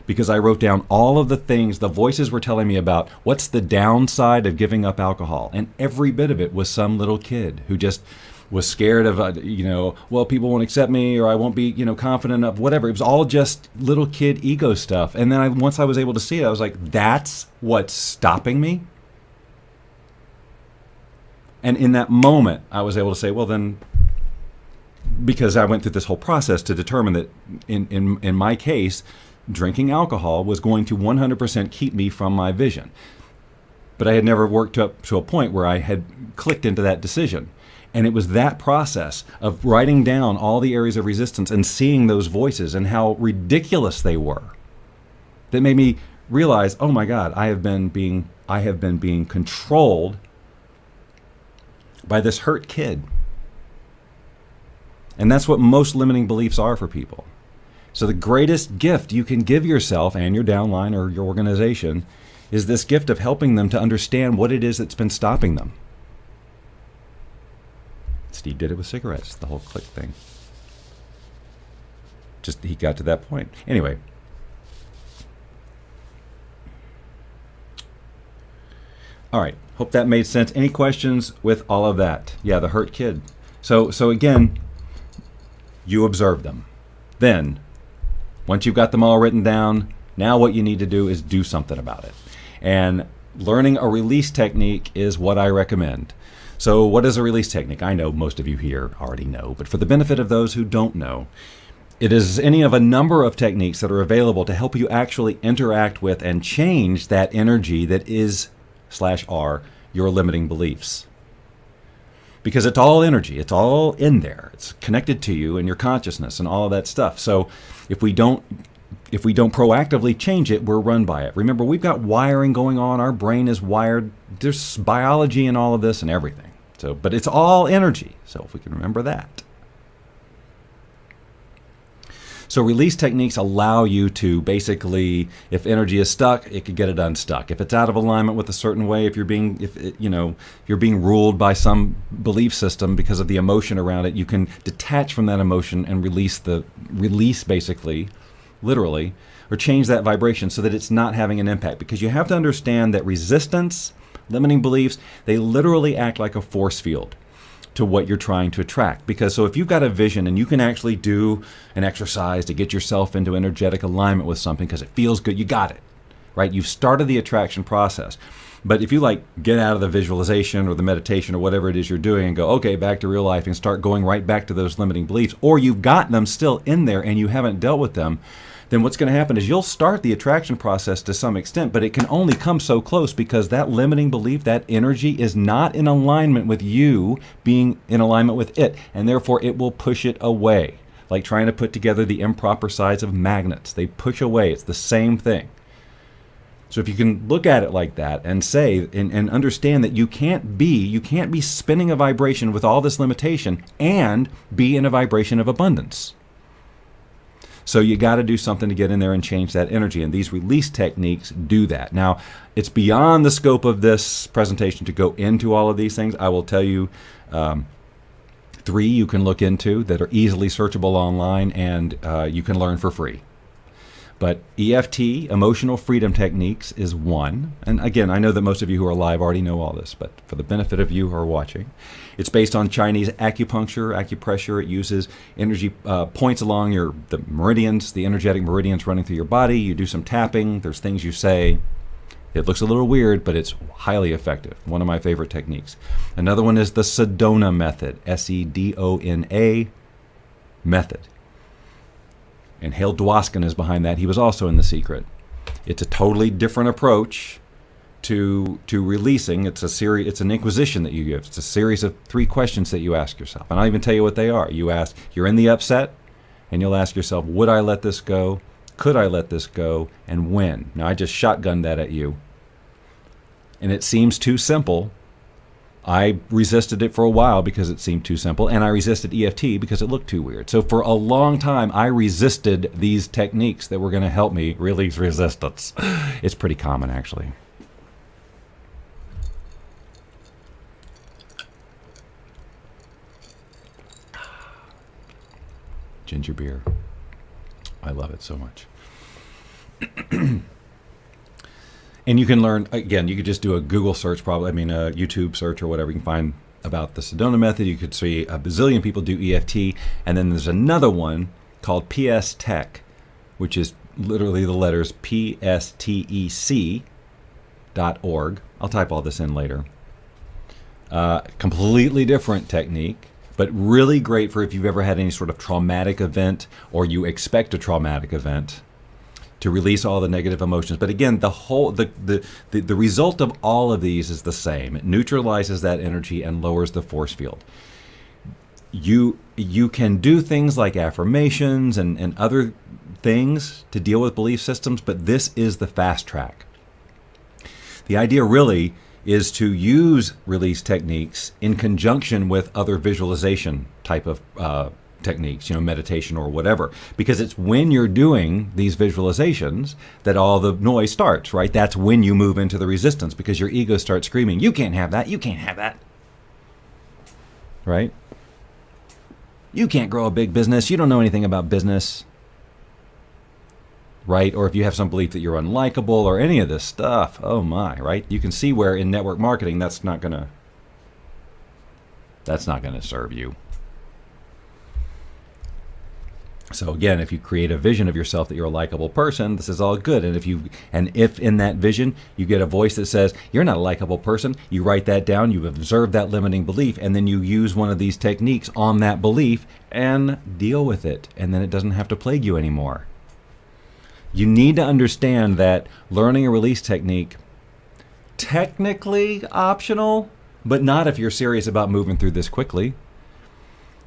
Speaker 1: Because I wrote down all of the things the voices were telling me about what's the downside of giving up alcohol. And every bit of it was some little kid who just was scared of, well, people won't accept me, or I won't be, confident enough, whatever. It was all just little kid ego stuff. And then once I was able to see it, I was like, that's what's stopping me. And in that moment, I was able to say, well, then, because I went through this whole process to determine that in my case, drinking alcohol was going to 100% keep me from my vision. But I had never worked up to a point where I had clicked into that decision. And it was that process of writing down all the areas of resistance and seeing those voices and how ridiculous they were that made me realize, oh my God, I have been being controlled by this hurt kid. And that's what most limiting beliefs are for people. So the greatest gift you can give yourself and your downline or your organization is this gift of helping them to understand what it is that's been stopping them. Steve did it with cigarettes, the whole click thing. Just he got to that point. Anyway. All right. Hope that made sense. Any questions with all of that? Yeah, the hurt kid. So again, you observe them. Then, once you've got them all written down, now what you need to do is do something about it. And learning a release technique is what I recommend. So what is a release technique? I know most of you here already know, but for the benefit of those who don't know, it is any of a number of techniques that are available to help you actually interact with and change that energy that is /are your limiting beliefs. Because it's all energy, it's all in there. It's connected to you and your consciousness and all of that stuff. So if we don't proactively change it, we're run by it. Remember, we've got wiring going on. Our brain is wired. There's biology in all of this and everything. So, but it's all energy. So if we can remember that. So release techniques allow you to basically, if energy is stuck, it could get it unstuck. If it's out of alignment with a certain way, if you're being ruled by some belief system because of the emotion around it, you can detach from that emotion and release basically, literally, or change that vibration so that it's not having an impact. Because you have to understand that resistance, limiting beliefs, they literally act like a force field to what you're trying to attract. Because so if you've got a vision and you can actually do an exercise to get yourself into energetic alignment with something because it feels good, you got it, right? You've started the attraction process. But if you get out of the visualization or the meditation or whatever it is you're doing and go, okay, back to real life and start going right back to those limiting beliefs, or you've got them still in there and you haven't dealt with them, then what's going to happen is you'll start the attraction process to some extent, but it can only come so close because that limiting belief, that energy is not in alignment with you being in alignment with it, and therefore it will push it away. like trying to put together the improper sides of magnets. They push away. It's the same thing. So if you can look at it like that and say and understand that you can't be spinning a vibration with all this limitation and be in a vibration of abundance. So you got to do something to get in there and change that energy, and these release techniques do that. Now, it's beyond the scope of this presentation to go into all of these things. I will tell you 3 you can look into that are easily searchable online, and you can learn for free. But EFT, Emotional Freedom Techniques, is one. And again, I know that most of you who are live already know all this, but for the benefit of you who are watching, it's based on Chinese acupuncture, acupressure. It uses energy points along the meridians, the energetic meridians running through your body. You do some tapping. There's things you say. It looks a little weird, but it's highly effective. One of my favorite techniques. Another one is the Sedona method, Sedona method. And Hale Dwoskin is behind that. He was also in The Secret. It's a totally different approach to releasing. It's an inquisition that you give. It's a series of 3 questions that you ask yourself. And I'll even tell you what they are. You're in the upset, and you'll ask yourself, would I let this go? Could I let this go? And when? Now, I just shotgunned that at you. And it seems too simple. I resisted it for a while because it seemed too simple, and I resisted EFT because it looked too weird. So for a long time, I resisted these techniques that were going to help me release resistance. It's pretty common, actually. Ginger beer. I love it so much. And you can learn, again, you could just do a Google search, probably, a YouTube search or whatever. You can find about the Sedona method. You could see a bazillion people do EFT. And then there's another one called PS Tech, which is literally the letters pstec.org. I'll type all this in later. Completely different technique, but really great for if you've ever had any sort of traumatic event or you expect a traumatic event, to release all the negative emotions. But again, the result of all of these is the same. It neutralizes that energy and lowers the force field. You can do things like affirmations and other things to deal with belief systems, but this is the fast track. The idea really is to use release techniques in conjunction with other visualization type of techniques, meditation or whatever, because it's when you're doing these visualizations that all the noise starts, right? That's when you move into the resistance, because your ego starts screaming, you can't have that, you can't have that, right? You can't grow a big business, you don't know anything about business, right? Or if you have some belief that you're unlikable or any of this stuff, oh my, right? You can see where in network marketing that's not gonna serve you. So again, if you create a vision of yourself that you're a likable person, this is all good. And if in that vision you get a voice that says you're not a likable person, you write that down, you observe that limiting belief, and then you use one of these techniques on that belief and deal with it. And then it doesn't have to plague you anymore. You need to understand that learning a release technique, technically optional, but not if you're serious about moving through this quickly.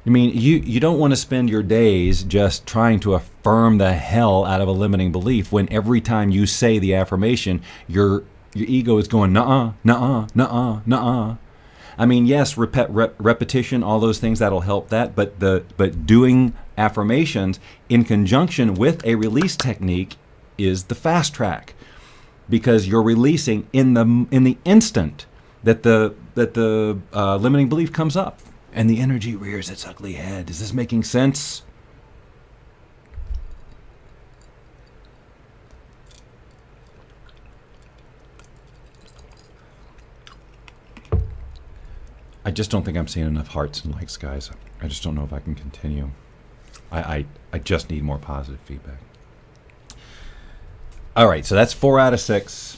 Speaker 1: You don't want to spend your days just trying to affirm the hell out of a limiting belief when every time you say the affirmation, your ego is going, nuh-uh, nuh-uh, nuh-uh, nuh-uh. Yes, repetition, all those things, that'll help that, but doing affirmations in conjunction with a release technique is the fast track, because you're releasing in the instant that the limiting belief comes up. And the energy rears its ugly head. Is this making sense? I just don't think I'm seeing enough hearts and likes, guys. I just don't know if I can continue. I just need more positive feedback. All right, so that's 4 out of 6.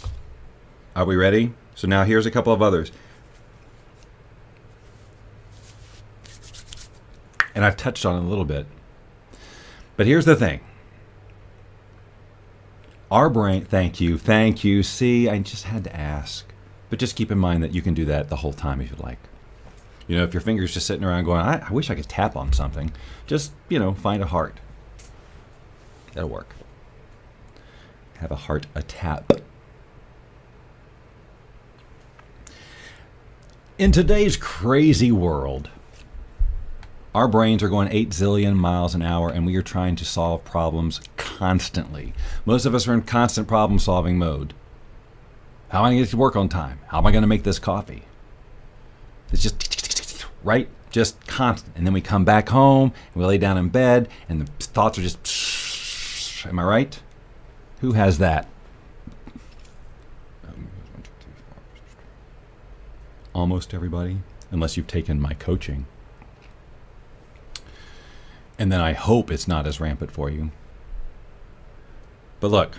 Speaker 1: Are we ready? So now here's a couple of others. And I've touched on it a little bit. But here's the thing. Our brain, thank you. See, I just had to ask. But just keep in mind that you can do that the whole time if you like. If your finger's just sitting around going, I wish I could tap on something, just, find a heart. That'll work. Have a heart a tap. In today's crazy world, our brains are going 8 zillion miles an hour, and we are trying to solve problems constantly. Most of us are in constant problem-solving mode. How am I going to get to work on time? How am I going to make this coffee? It's just, right? Just constant. And then we come back home, and we lay down in bed, and the thoughts are just, am I right? Who has that? Almost everybody, unless you've taken my coaching. And then I hope it's not as rampant for you. But look,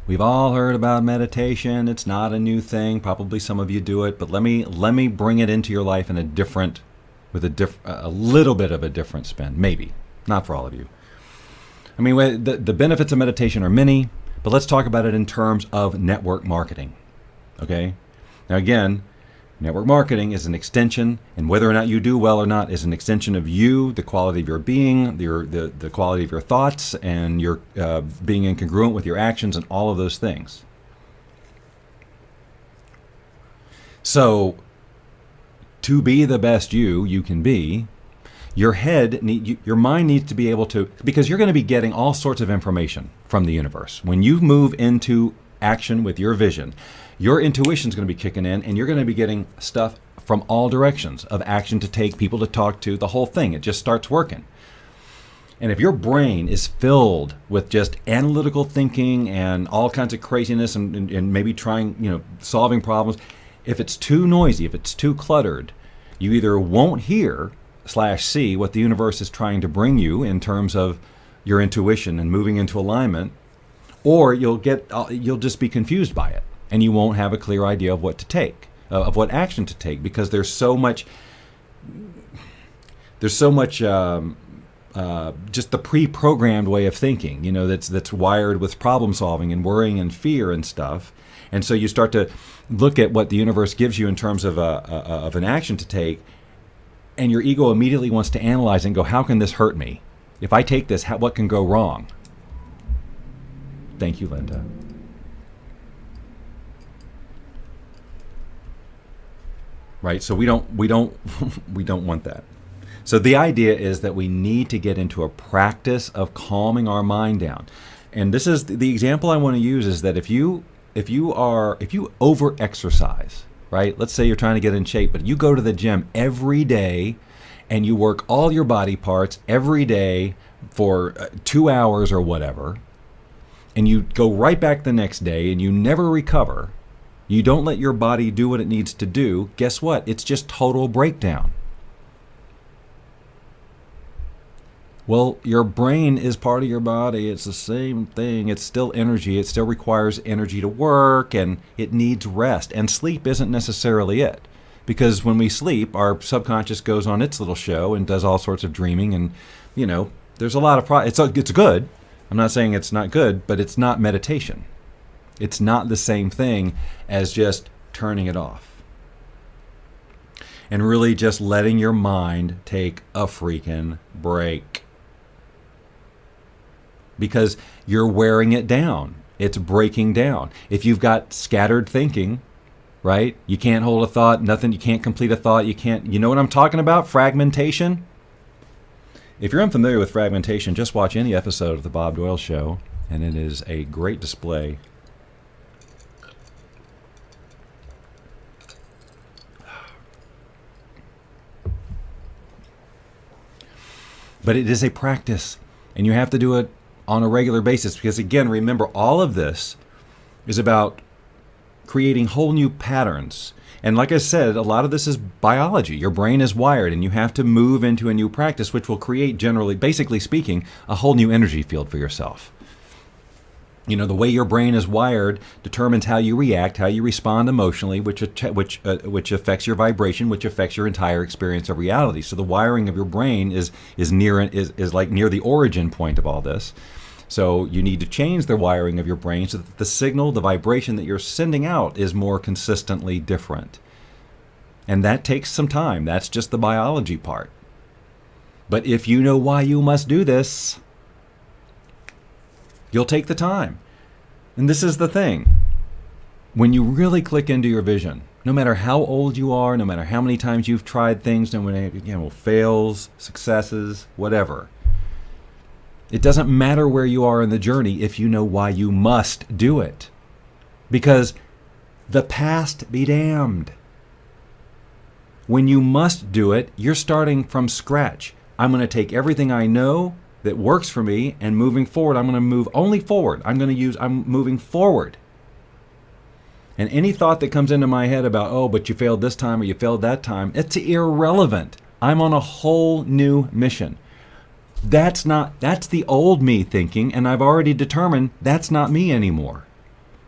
Speaker 1: we've all heard about meditation. It's not a new thing. Probably some of you do it, but let me bring it into your life in with a little bit of a different spin. Maybe, not for all of you. I mean, the benefits of meditation are many, but let's talk about it in terms of network marketing. Okay? Now again, network marketing is an extension, and whether or not you do well or not is an extension of you, the quality of your being, the quality of your thoughts, and your being incongruent with your actions, and all of those things. So, to be the best you can be, your mind needs to be able to, because you're going to be getting all sorts of information from the universe. When you move into action with your vision, your intuition's going to be kicking in, and you're going to be getting stuff from all directions of action to take, people to talk to, the whole thing. It just starts working. And if your brain is filled with just analytical thinking and all kinds of craziness and maybe trying, solving problems, if it's too noisy, if it's too cluttered, you either won't hear / see what the universe is trying to bring you in terms of your intuition and moving into alignment, or you'll just be confused by it. And you won't have a clear idea of what to take, of what action to take, because there's so much just the pre-programmed way of thinking, that's wired with problem solving and worrying and fear and stuff. And so you start to look at what the universe gives you in terms of an action to take, and your ego immediately wants to analyze and go, how can this hurt me? If I take this, what can go wrong? Thank you, Linda. Right, so we don't want that. So the idea is that we need to get into a practice of calming our mind down. And this is the example I want to use is that if you over exercise, right? Let's say you're trying to get in shape, but you go to the gym every day and you work all your body parts every day for 2 hours or whatever, and you go right back the next day and you never recover. You don't let your body do what it needs to do. Guess what? It's just total breakdown. Well, your brain is part of your body. It's the same thing. It's still energy. It still requires energy to work, and it needs rest. And sleep isn't necessarily it. Because when we sleep, our subconscious goes on its little show and does all sorts of dreaming. And, there's a lot of it's good. I'm not saying it's not good, but it's not meditation. It's not the same thing as just turning it off. And really just letting your mind take a freaking break. Because you're wearing it down. It's breaking down. If you've got scattered thinking, right? You can't hold a thought, nothing, you can't complete a thought, you know what I'm talking about? Fragmentation? If you're unfamiliar with fragmentation, just watch any episode of The Bob Doyle Show, and it is a great display. But it is a practice, and you have to do it on a regular basis because, again, remember, all of this is about creating whole new patterns. And like I said, a lot of this is biology. Your brain is wired, and you have to move into a new practice, which will create, basically speaking, a whole new energy field for yourself. The way your brain is wired determines how you react, how you respond emotionally, which affects your vibration, which affects your entire experience of reality. So the wiring of your brain is near the origin point of all this. So you need to change the wiring of your brain so that the signal, the vibration that you're sending out is more consistently different. And that takes some time. That's just the biology part. But if you know why you must do this, you'll take the time. And this is the thing. When you really click into your vision, no matter how old you are, no matter how many times you've tried things, no matter, fails, successes, whatever, it doesn't matter where you are in the journey if you know why you must do it. Because the past be damned. When you must do it, you're starting from scratch. I'm going to take everything I know that works for me, and moving forward, I'm going to move only forward. I'm moving forward. And any thought that comes into my head about, oh, but you failed this time or you failed that time, it's irrelevant. I'm on a whole new mission. That's the old me thinking, and I've already determined that's not me anymore.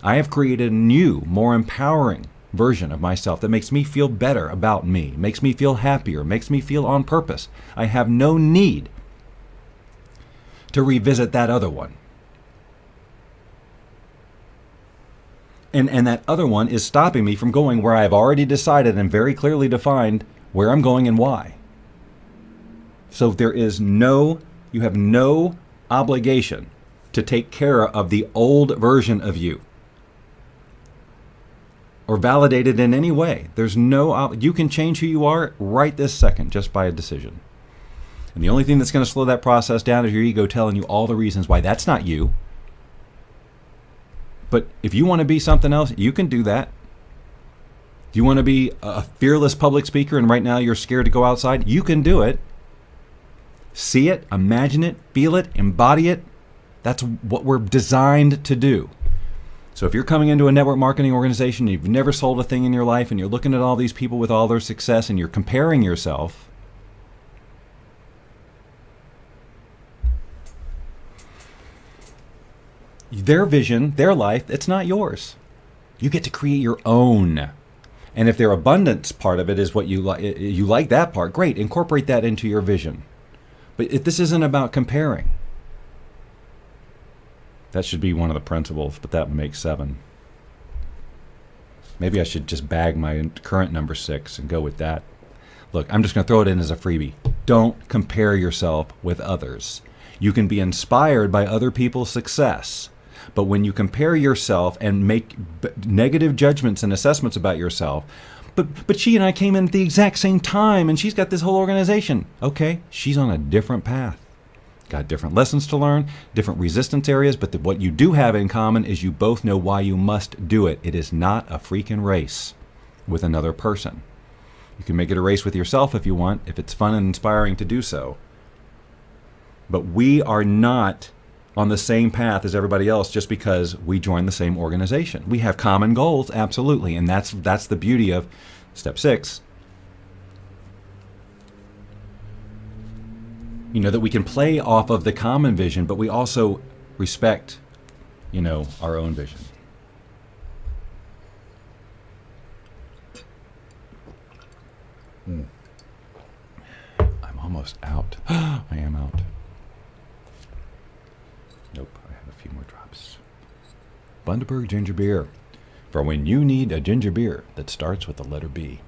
Speaker 1: I have created a new, more empowering version of myself that makes me feel better about me, makes me feel happier, makes me feel on purpose. I have no need to revisit that other one. And that other one is stopping me from going where I've already decided and very clearly defined where I'm going and why. So you have no obligation to take care of the old version of you or validate it in any way. You can change who you are right this second just by a decision. And the only thing that's going to slow that process down is your ego telling you all the reasons why that's not you. But if you want to be something else, you can do that. Do you want to be a fearless public speaker and right now you're scared to go outside? You can do it. See it, imagine it, feel it, embody it. That's what we're designed to do. So if you're coming into a network marketing organization, you've never sold a thing in your life, and you're looking at all these people with all their success and you're comparing yourself, their vision, their life, it's not yours. You get to create your own. And if their abundance part of it is what you like that part, great, incorporate that into your vision. But this isn't about comparing. That should be one of the principles, but that makes 7. Maybe I should just bag my current number 6 and go with that. Look, I'm just going to throw it in as a freebie. Don't compare yourself with others. You can be inspired by other people's success. But when you compare yourself and make negative judgments and assessments about yourself, but she and I came in at the exact same time and she's got this whole organization. Okay, she's on a different path. Got different lessons to learn, different resistance areas, but what you do have in common is you both know why you must do it. It is not a freaking race with another person. You can make it a race with yourself if you want, if it's fun and inspiring to do so. But we are not on the same path as everybody else just because we joined the same organization. We have common goals, absolutely, and that's the beauty of step 6. That we can play off of the common vision, but we also respect, our own vision. I'm almost out. I am out. Nope, I have a few more drops. Bundaberg ginger beer. For when you need a ginger beer that starts with the letter B.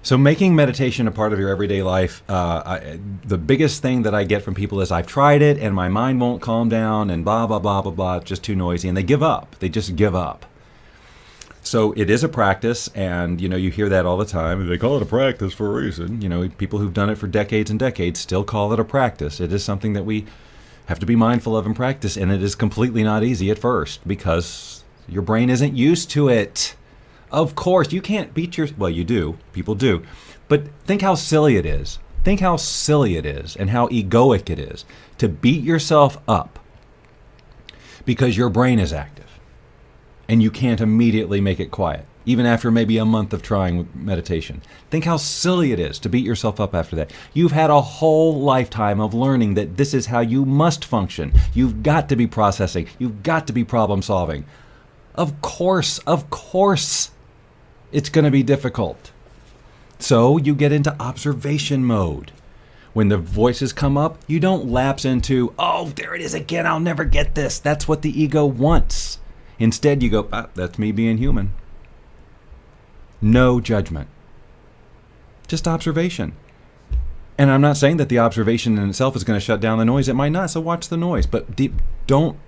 Speaker 1: So making meditation a part of your everyday life, the biggest thing that I get from people is I've tried it and my mind won't calm down and blah, blah, blah, blah, blah. It's just too noisy. And they give up. They just give up. So it is a practice, and you hear that all the time. They call it a practice for a reason. People who've done it for decades and decades still call it a practice. It is something that we have to be mindful of and practice, and it is completely not easy at first because your brain isn't used to it. Of course, you can't beat well, you do. People do. But think how silly it is. Think how silly it is and how egoic it is to beat yourself up because your brain is active. And you can't immediately make it quiet, even after maybe a month of trying meditation. Think how silly it is to beat yourself up after that. You've had a whole lifetime of learning that this is how you must function. You've got to be processing. You've got to be problem solving. Of course, it's going to be difficult. So you get into observation mode. When the voices come up, you don't lapse into, oh, there it is again, I'll never get this. That's what the ego wants. Instead, you go, that's me being human. No judgment. Just observation. And I'm not saying that the observation in itself is going to shut down the noise. It might not, so watch the noise. But don't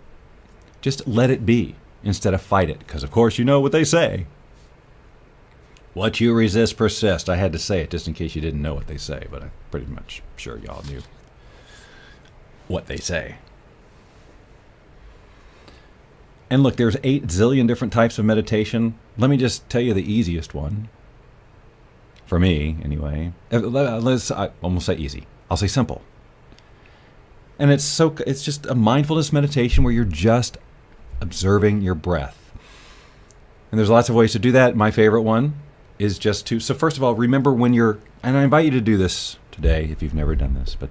Speaker 1: just let it be instead of fight it. Because, of course, you know what they say. What you resist persists. I had to say it just in case you didn't know what they say, but I'm pretty much sure y'all knew what they say. And look, there's 8 zillion different types of meditation. Let me just tell you the easiest one. For me, anyway. I almost say easy. I'll say simple. And it's just a mindfulness meditation where you're just observing your breath. And there's lots of ways to do that. My favorite one is just to, so first of all, remember when you're, and I invite you to do this today if you've never done this, but,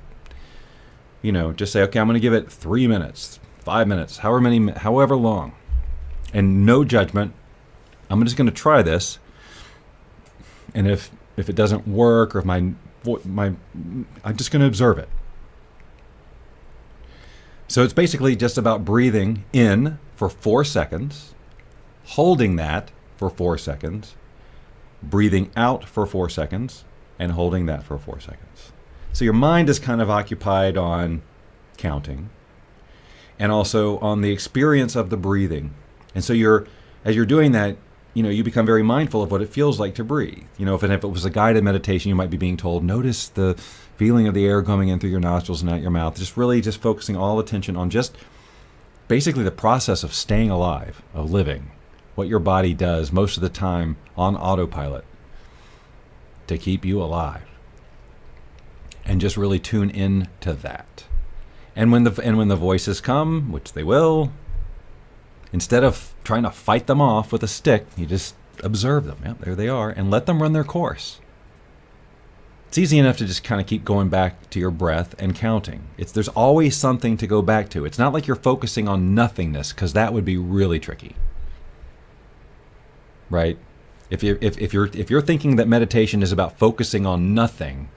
Speaker 1: just say, okay, I'm going to give it 3 minutes, 5 minutes, however long, and no judgment. I'm just going to try this. And if it doesn't work, or if I'm just going to observe it. So it's basically just about breathing in for 4 seconds, holding that for 4 seconds, breathing out for 4 seconds, and holding that for 4 seconds. So your mind is kind of occupied on counting and also on the experience of the breathing. And so as you're doing that, you become very mindful of what it feels like to breathe. If it was a guided meditation, you might be being told, notice the feeling of the air coming in through your nostrils and out your mouth. Just focusing all attention on just basically the process of staying alive, of living, what your body does most of the time on autopilot to keep you alive. And just really tune in to that. And when the voices come, which they will, instead of trying to fight them off with a stick, you just observe them. Yeah, there they are, and let them run their course. It's easy enough to just kind of keep going back to your breath and counting. There's always something to go back to. It's not like you're focusing on nothingness, because that would be really tricky. Right? If you're thinking that meditation is about focusing on nothing,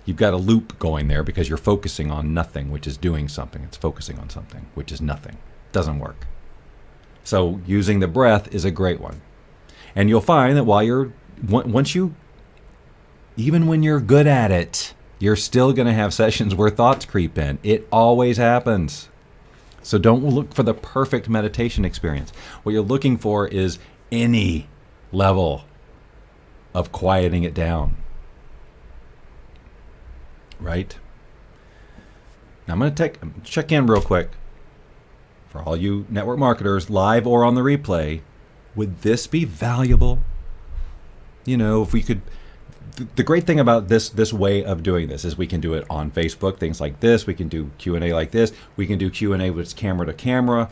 Speaker 1: you've got a loop going there, because you're focusing on nothing, which is doing something. It's focusing on something, which is nothing. Doesn't work. So using the breath is a great one. And you'll find that even when you're good at it, you're still going to have sessions where thoughts creep in. It always happens. So don't look for the perfect meditation experience. What you're looking for is any level of quieting it down. Right? Now I'm going to check in real quick. For all you network marketers, live or on the replay, would this be valuable? If we could, the great thing about this way of doing this is we can do it on Facebook, things like this. We can do Q&A like this. We can do Q&A with camera to camera.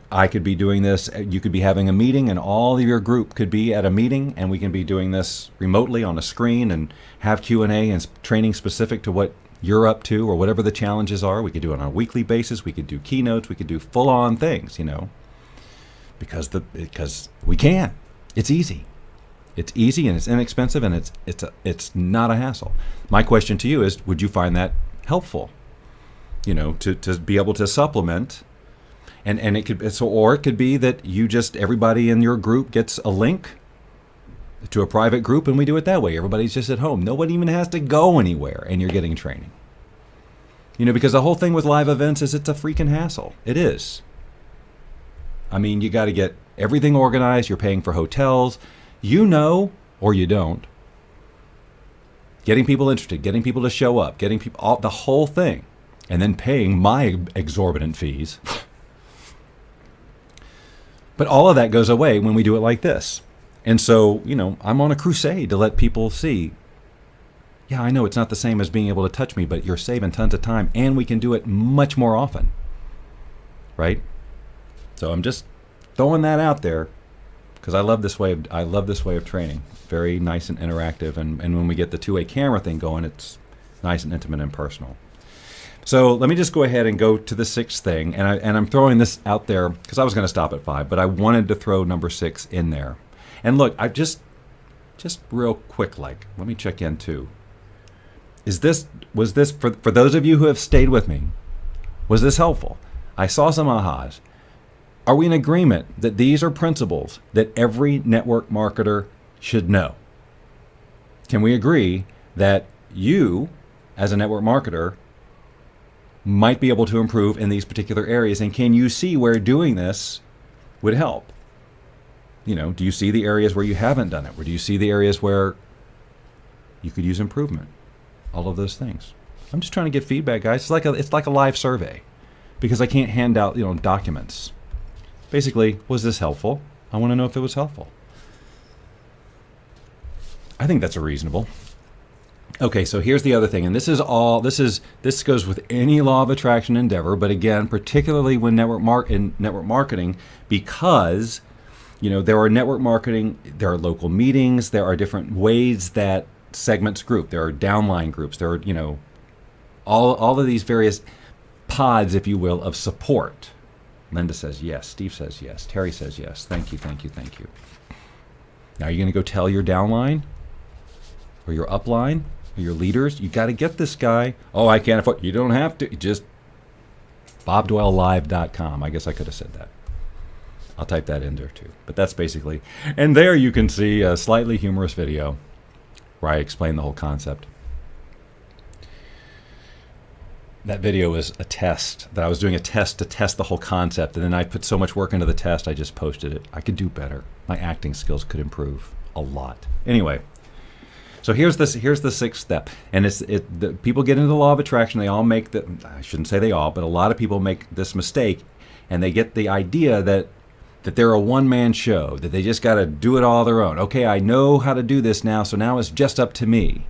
Speaker 1: I could be doing this. You could be having a meeting, and all of your group could be at a meeting, and we can be doing this remotely on a screen and have Q&A and training specific to what you're up to or whatever the challenges are. We could do it on a weekly basis. We could do keynotes. We could do full-on things, because we can. It's easy. It's easy, and it's inexpensive, and it's not a hassle. My question to you is, would you find that helpful? To be able to supplement, and it could be that everybody in your group gets a link to a private group, and we do it that way. Everybody's just at home. Nobody even has to go anywhere, and you're getting training. Because the whole thing with live events is it's a freaking hassle. It is. I mean, you got to get everything organized. You're paying for hotels. Or you don't. Getting people interested, getting people to show up, getting people, the whole thing, and then paying my exorbitant fees. But all of that goes away when we do it like this. And so, I'm on a crusade to let people see, yeah, I know it's not the same as being able to touch me, but you're saving tons of time, and we can do it much more often. Right? So I'm just throwing that out there, because I love this way of training. Very nice and interactive, and when we get the two-way camera thing going, it's nice and intimate and personal. So let me just go ahead and go to the 6th thing, and I'm throwing this out there because I was going to stop at 5, but I wanted to throw number 6 in there. And look, I just real quick, let me check in too. Was this for those of you who have stayed with me? Was this helpful? I saw some ahas. Are we in agreement that these are principles that every network marketer should know? Can we agree that you, as a network marketer, might be able to improve in these particular areas? And can you see where doing this would help? Do you see the areas where you haven't done it? Or do you see the areas where you could use improvement? All of those things. I'm just trying to get feedback, guys. It's like a live survey, because I can't hand out documents. Basically, was this helpful? I want to know if it was helpful. I think that's reasonable. Okay, so here's the other thing, and this goes with any law of attraction endeavor, but again, particularly when network marketing, because there are network marketing, there are local meetings, there are different ways that segments group, there are downline groups, there are all of these various pods, if you will, of support. Linda says yes. Steve says yes. Terry says yes. Thank you, thank you, thank you. Now, are you going to go tell your downline or your upline or your leaders, you got to get this guy? Oh, I can't afford. You don't have to. Just bobdoylelive.com. I guess I could have said that. I'll type that in there too. But that's basically. And there you can see a slightly humorous video where I explain the whole concept. That video was a test, that I was doing a test to test the whole concept, and then I put so much work into the test, I just posted it. I could do better. My acting skills could improve a lot. Anyway, so here's the sixth step, and the people get into the law of attraction. They all make I shouldn't say they all, but a lot of people make this mistake, and they get the idea that they're a one-man show, that they just got to do it all on their own. Okay, I know how to do this now, so now it's just up to me.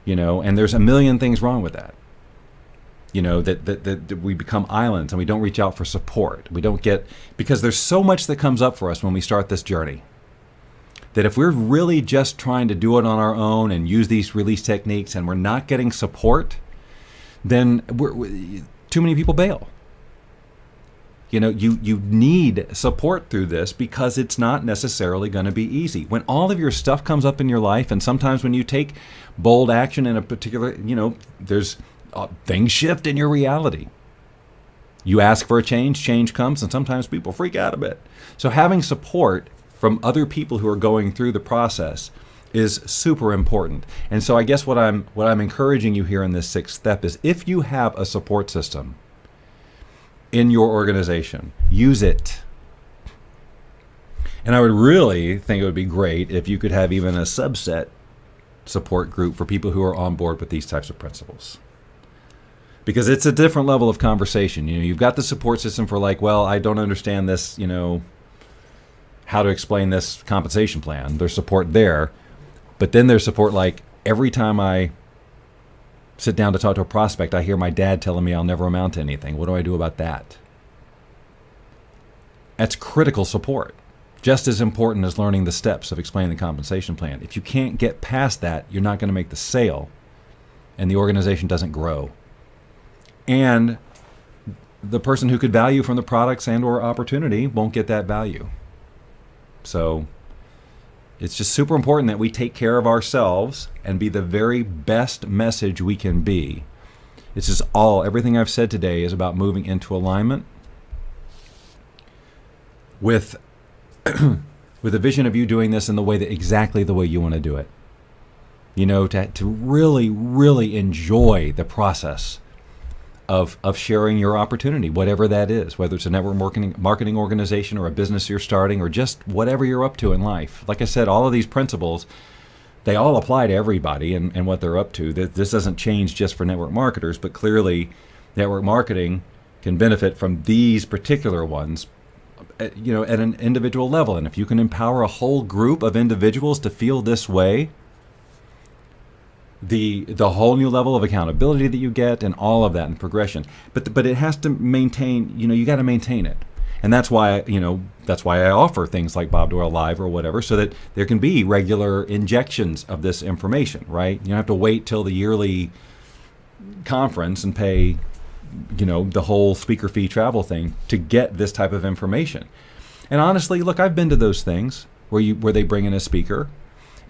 Speaker 1: And there's a million things wrong with that. That we become islands and we don't reach out for support. We don't because there's so much that comes up for us when we start this journey, that if we're really just trying to do it on our own and use these release techniques and we're not getting support, then too many people bail. You need support through this, because it's not necessarily going to be easy. When all of your stuff comes up in your life, and sometimes when you take bold action in a particular, there's things shift in your reality. You ask for a change comes, and sometimes people freak out a bit. So having support from other people who are going through the process is super important. And so I guess what I'm encouraging you here in this sixth step is, if you have a support system in your organization, use it. And I would really think it would be great if you could have even a subset support group for people who are on board with these types of principles. Because it's a different level of conversation. You've got the support system for I don't understand this, how to explain this compensation plan. There's support there. But then there's support every time I sit down to talk to a prospect, I hear my dad telling me I'll never amount to anything. What do I do about that? That's critical support. Just as important as learning the steps of explaining the compensation plan. If you can't get past that, you're not going to make the sale, and the organization doesn't grow. And the person who could value from the products and or opportunity won't get that value. So it's just super important that we take care of ourselves and be the very best message we can be. This is everything I've said today is about moving into alignment with with a vision of you doing this in exactly the way you want to do it. To really, really enjoy the process of sharing your opportunity, whatever that is, whether it's a network marketing organization or a business you're starting or just whatever you're up to in life. Like I said, all of these principles, they all apply to everybody and what they're up to. This doesn't change just for network marketers, but clearly network marketing can benefit from these particular ones, at an individual level. And if you can empower a whole group of individuals to feel this way, the whole new level of accountability that you get and all of that and progression. But it has to maintain, you got to maintain it. And that's why, I offer things like Bob Doyle Live or whatever, so that there can be regular injections of this information, right? You don't have to wait till the yearly conference and pay, the whole speaker fee travel thing to get this type of information. And honestly, look, I've been to those things where they bring in a speaker,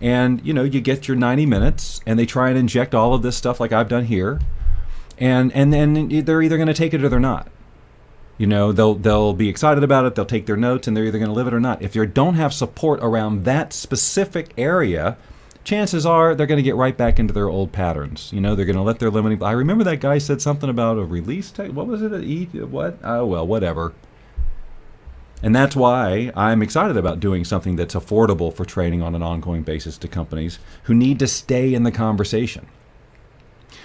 Speaker 1: and you get your 90 minutes, and they try and inject all of this stuff like I've done here, and then they're either going to take it or they're not. They'll be excited about it. They'll take their notes, and they're either going to live it or not. If you don't have support around that specific area, chances are they're going to get right back into their old patterns. They're going to let their limiting. I remember that guy said something about a release tech. What was it? What? Oh well, whatever. And that's why I'm excited about doing something that's affordable for training on an ongoing basis to companies who need to stay in the conversation.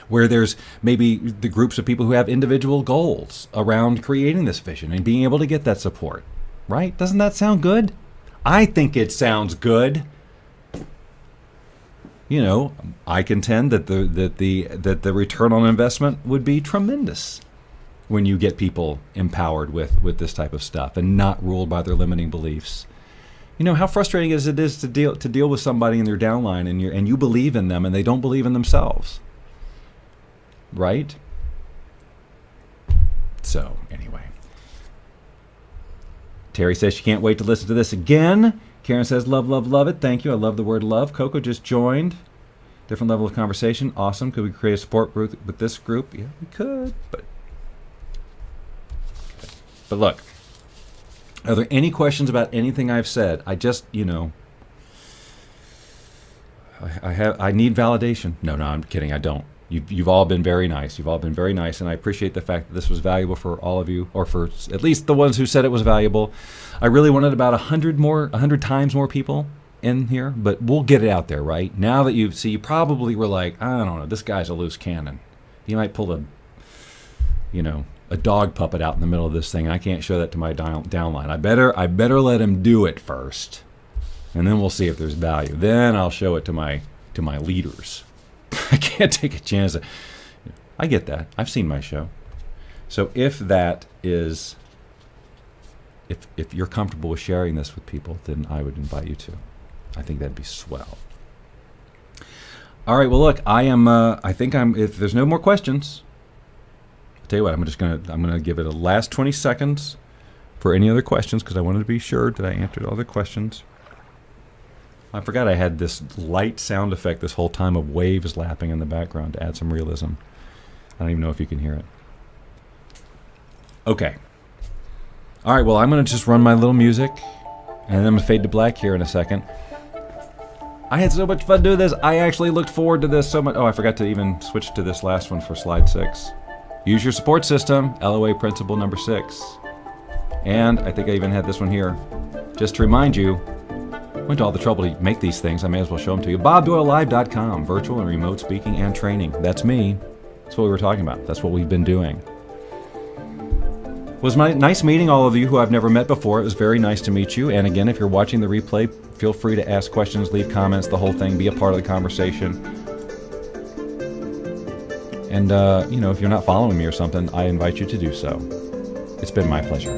Speaker 1: Where there's maybe the groups of people who have individual goals around creating this vision and being able to get that support, right? Doesn't that sound good? I think it sounds good. I contend that the return on investment would be tremendous when you get people empowered with this type of stuff and not ruled by their limiting beliefs. How frustrating is it to deal with somebody in their downline and you believe in them and they don't believe in themselves. Right? So, anyway. Terry says she can't wait to listen to this again. Karen says, love, love, love it. Thank you. I love the word love. Coco just joined. Different level of conversation. Awesome. Could we create a support group with this group? Yeah, we could. But look, are there any questions about anything I've said? I just, I need validation. No, I'm kidding. I don't. You've all been very nice. You've all been very nice, and I appreciate the fact that this was valuable for all of you, or for at least the ones who said it was valuable. I really wanted about 100 times more people in here, but we'll get it out there, right? Now that you probably were like, I don't know, this guy's a loose cannon. He might pull a dog puppet out in the middle of this thing. I can't show that to my downline. I better let him do it first, and then we'll see if there's value. Then I'll show it to my leaders. I can't take a chance. I get that. I've seen my show. So if you're comfortable with sharing this with people, then I would invite you to. I think that'd be swell. All right. Well, look, if there's no more questions, I'll tell you what, I'm gonna give it a last 20 seconds for any other questions, because I wanted to be sure that I answered all the questions. I forgot I had this light sound effect this whole time of waves lapping in the background to add some realism. I don't even know if you can hear it. Okay. All right, well, I'm going to just run my little music, and then I'm going to fade to black here in a second. I had so much fun doing this. I actually looked forward to this so much. Oh, I forgot to even switch to this last one for slide 6. Use your support system, LOA principle number 6. And I think I even had this one here. Just to remind you, went to all the trouble to make these things. I may as well show them to you. BobDoyleLive.com, virtual and remote speaking and training. That's me. That's what we were talking about. That's what we've been doing. It was nice meeting all of you who I've never met before. It was very nice to meet you. And again, if you're watching the replay, feel free to ask questions, leave comments, the whole thing. Be a part of the conversation. And, if you're not following me or something, I invite you to do so. It's been my pleasure.